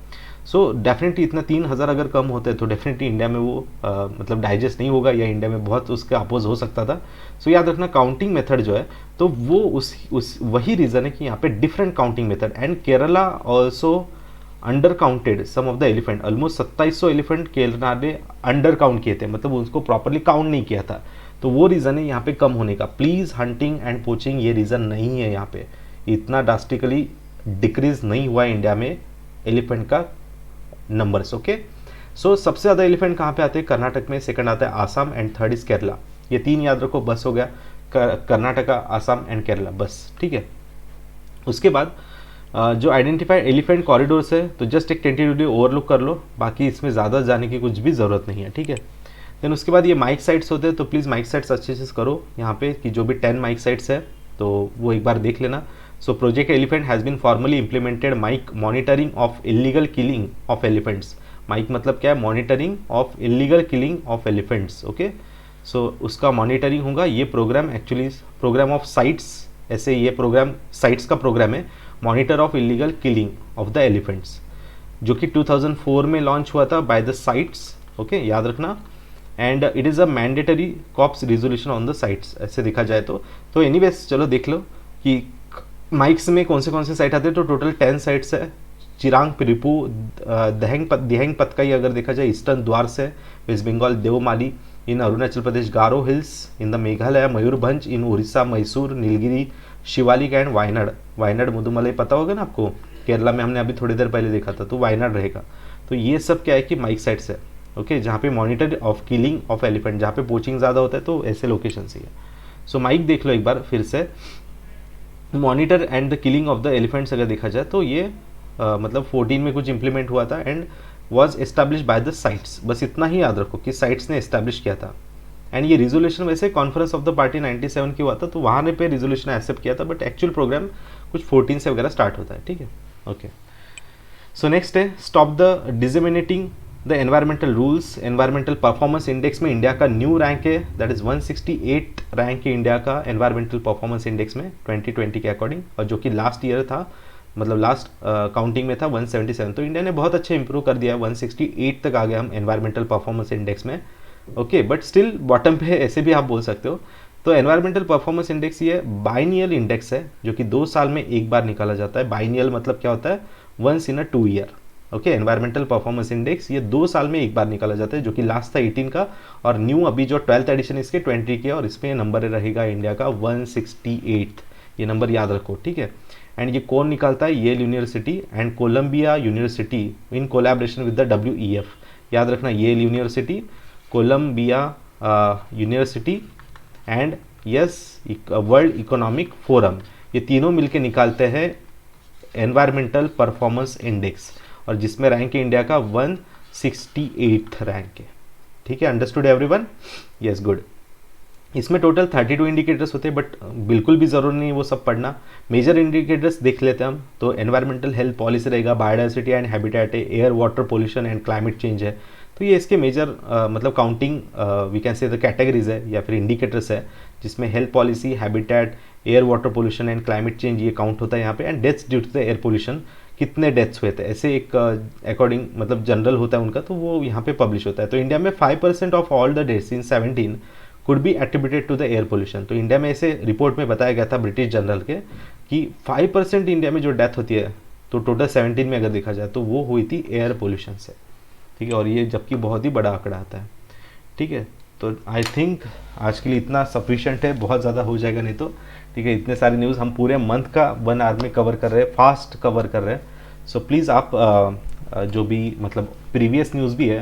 सो डेफिनेटली इतना 3,000 अगर कम होते तो डेफिनेटली इंडिया में वो मतलब डाइजेस्ट नहीं होगा या इंडिया में बहुत उसके अपोज हो सकता था। सो याद रखना, काउंटिंग मेथड जो है तो वो उस वही रीज़न है कि यहाँ पे different counting method, and Kerala also under counted some of the elephant. Almost 2700 elephant Kerala ने अंडर काउंट किए थे, मतलब उसको प्रॉपरली काउंट नहीं किया था। तो वो रीज़न है यहाँ पे कम होने का। प्लीज़ हंटिंग एंड पोचिंग ये रीज़न नहीं है, यहाँ पे इतना ड्रास्टिकली डिक्रीज नहीं हुआ है इंडिया में एलिफेंट का नंबर्स। ओके, सो सबसे ज़्यादा एलिफेंट कहाँ पे आते हैं, कर्नाटक में, सेकंड आता है Assam and third is Kerala. ये तीन याद रखो, बस हो गया, कर्नाटका, आसाम एंड केरला, बस, ठीक है। उसके बाद जो आइडेंटिफाइड एलिफेंट कॉरिडोर्स है तो जस्ट एक टेंटेटिवली ओवरलुक कर लो, बाकी इसमें ज़्यादा जाने की कुछ भी ज़रूरत नहीं है, ठीक है। देन उसके बाद ये माइक साइट्स होते हैं, तो प्लीज़ माइक साइट्स अच्छे से करो यहाँ पे कि जो भी 10 माइक साइट्स है तो वो एक बार देख लेना। So Project Elephant has been formally implemented MIKE monitoring of illegal killing of elephants. MIKE मतलब क्या है, monitoring of illegal killing of elephants. Okay, so उसका मॉनिटरिंग होगा। ये programme actually programme of CITES, ऐसे ये प्रोग्राम साइट्स का programme है, monitor of illegal killing of the elephants, जो कि 2004 में लॉन्च हुआ था बाय द साइट्स। ओके, याद रखना, and it is a mandatory COPs resolution on the sites, ऐसे देखा जाए तो एनीवेज चलो देख लो कि माइक्स में कौन से साइट आते हैं। तो टोटल 10 साइट्स है, चिरांग, पिरिपू, दिहंग पतकाई अगर देखा जाए ईस्टर्न द्वार से, west Bengal Devamali in Arunachal Pradesh, Garo hills in the Meghalaya, Mayurbhanj in Orissa, Mysore, Nilgiri, Shivalik and Wayanad. Wayanad Mudumalai पता होगा ना आपको, केरला में हमने अभी थोड़ी देर पहले देखा था, तो वायनाड रहेगा। तो ये सब क्या है कि माइक साइट्स है, ओके, जहाँ पे monitor of killing of elephant, जहाँ पे पोचिंग ज़्यादा होता है तो ऐसे लोकेशन से है। सो माइक देख लो एक बार फिर से, monitor and the killing of the elephants अगर देखा जाए तो ये मतलब 14 में कुछ इंप्लीमेंट हुआ था and was establish by the sites. बस इतना ही याद रखो कि साइट्स ने एस्टैब्लिश किया था। एंड ये रिजोल्यूशन वैसे कॉन्फ्रेंस ऑफ द पार्टी 97 की हुआ था, तो वहाँ ने पे रिजोल्यूशन एक्सेप्ट किया था, बट एक्चुअल प्रोग्राम कुछ 14 से वगैरह स्टार्ट होता है, ठीक है। ओके, सो नेक्स्ट है stop the disseminating the environmental rules. Environmental performance index में इंडिया का न्यू रैंक है, दैट इज 168 रैंक है इंडिया का एनवायरमेंटल परफॉर्मेंस इंडेक्स में 2020 के अकॉर्डिंग, और जो कि लास्ट ईयर था, मतलब लास्ट काउंटिंग में था 177। तो इंडिया ने बहुत अच्छा इंप्रूव कर दिया, 168 तक आ गए हम एनवायरमेंटल परफॉर्मेंस इंडेक्स में। ओके, बट स्टिल बॉटम पे है, ऐसे भी आप बोल सकते हो। तो एनवायरमेंटल परफॉर्मेंस इंडेक्स ये बाइनियल इंडेक्स है, जो कि 2 साल में एक बार निकाला जाता है। बाइनियल मतलब क्या होता है, once in a 2 year. Okay, environmental performance index ये 2 साल में एक बार निकाला जाता है, जो कि लास्ट था 18 का, और न्यू अभी जो 12th एडिशन इसके 20 के, और इसमें नंबर रहेगा इंडिया का 168। ये नंबर याद रखो, ठीक है। एंड ये कौन निकालता है? Yale university and Columbia university in collaboration with the WEF। याद रखना, Yale university, Columbia university and yes world economic forum, ये तीनों मिलके निकालते हैं एनवायरमेंटल परफॉर्मेंस इंडेक्स, और जिसमें रैंक है इंडिया का 168th रैंक है, ठीक है। Understood everyone? Yes, good. इसमें टोटल 32 इंडिकेटर्स होते हैं, बट बिल्कुल भी ज़रूरी नहीं वो सब पढ़ना। मेजर इंडिकेटर्स देख लेते हैं हम, तो एनवायरमेंटल हेल्थ पॉलिसी रहेगा, बायोडाइवर्सिटी एंड हैबिटेट है, air water pollution and climate change है। तो ये इसके मेजर मतलब counting we can say the categories है या फिर इंडिकेटर्स है, जिसमें health policy, habitat, air water pollution and climate change ये काउंट होता है यहाँ पे। And deaths due to the air pollution, कितने डेथ्स हुए थे, ऐसे एक अकॉर्डिंग मतलब जनरल होता है उनका, तो वो यहाँ पे पब्लिश होता है। तो इंडिया में 5% of all the deaths in 17 could be attributed to the air pollution. तो इंडिया में ऐसे रिपोर्ट में बताया गया था ब्रिटिश जनरल के कि 5% इंडिया में जो डेथ होती है, तो टोटल 17 में अगर देखा जाए तो वो हुई थी एयर पोल्यूशन से, ठीक है। और ये जबकि बहुत ही बड़ा आंकड़ा आता है, ठीक है। तो आई थिंक आज के लिए इतना सफिशिएंट है, बहुत ज़्यादा हो जाएगा नहीं तो, ठीक है। इतने सारे न्यूज़ हम पूरे मंथ का 1 आवर में कवर कर रहे हैं, फास्ट कवर कर रहे हैं। सो प्लीज़ आप जो भी मतलब प्रीवियस न्यूज़ भी है,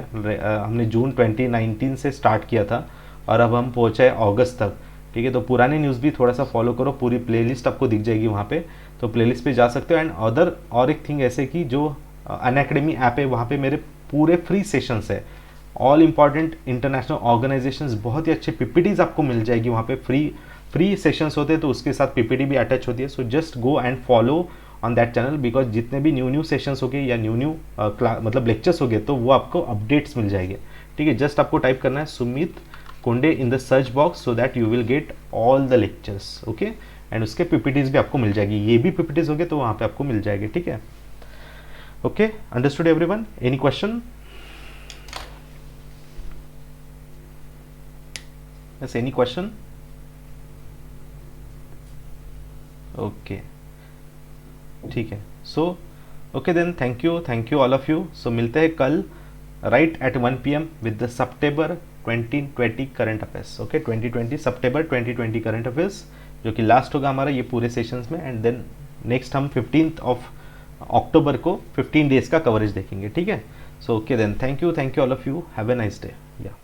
हमने जून 2019 से स्टार्ट किया था और अब हम पहुँचे अगस्त तक, ठीक है। तो पुराने न्यूज़ भी थोड़ा सा फॉलो करो, पूरी प्लेलिस्ट आपको दिख जाएगी वहाँ पे, तो प्लेलिस्ट पे जा सकते हो। एंड और एक थिंग ऐसे कि जो अनअकैडमी ऐप है, वहाँ पे मेरे पूरे फ्री सेशंस है, ऑल इंपॉर्टेंट इंटरनेशनल ऑर्गेनाइजेशंस, बहुत ही अच्छे पीपीटीज आपको मिल जाएगी वहाँ पे। फ्री सेशंस होते हैं, तो उसके साथ पीपीटी भी अटैच होती है। So just go and follow on that channel, because जितने भी न्यू सेशंस हो गए या न्यू मतलब लेक्चर्स हो गए, तो वो आपको अपडेट्स मिल जाएंगे, ठीक है। जस्ट आपको टाइप करना है Sumit Konde in the search box, so that you will get all the lectures, okay. And उसके पीपीटीज भी आपको मिल जाएगी, ये भी पीपीटीज हो गए तो वहाँ पे आपको मिल जाएगी, ठीक है। Okay, understood everyone? Any question? Yes, any question? Okay, ठीक है। So okay then, thank you all of you. So मिलते हैं कल right at 1 PM with the सितंबर 2020 करंट अफेयर्स, ओके। 2020 सितंबर 2020 करंट अफेयर्स, जो कि लास्ट होगा हमारा ये पूरे सेशंस में। एंड देन नेक्स्ट हम 15th ऑफ अक्टूबर को 15 डेज का कवरेज देखेंगे, ठीक है। So okay then, thank you all of you, have a nice day. या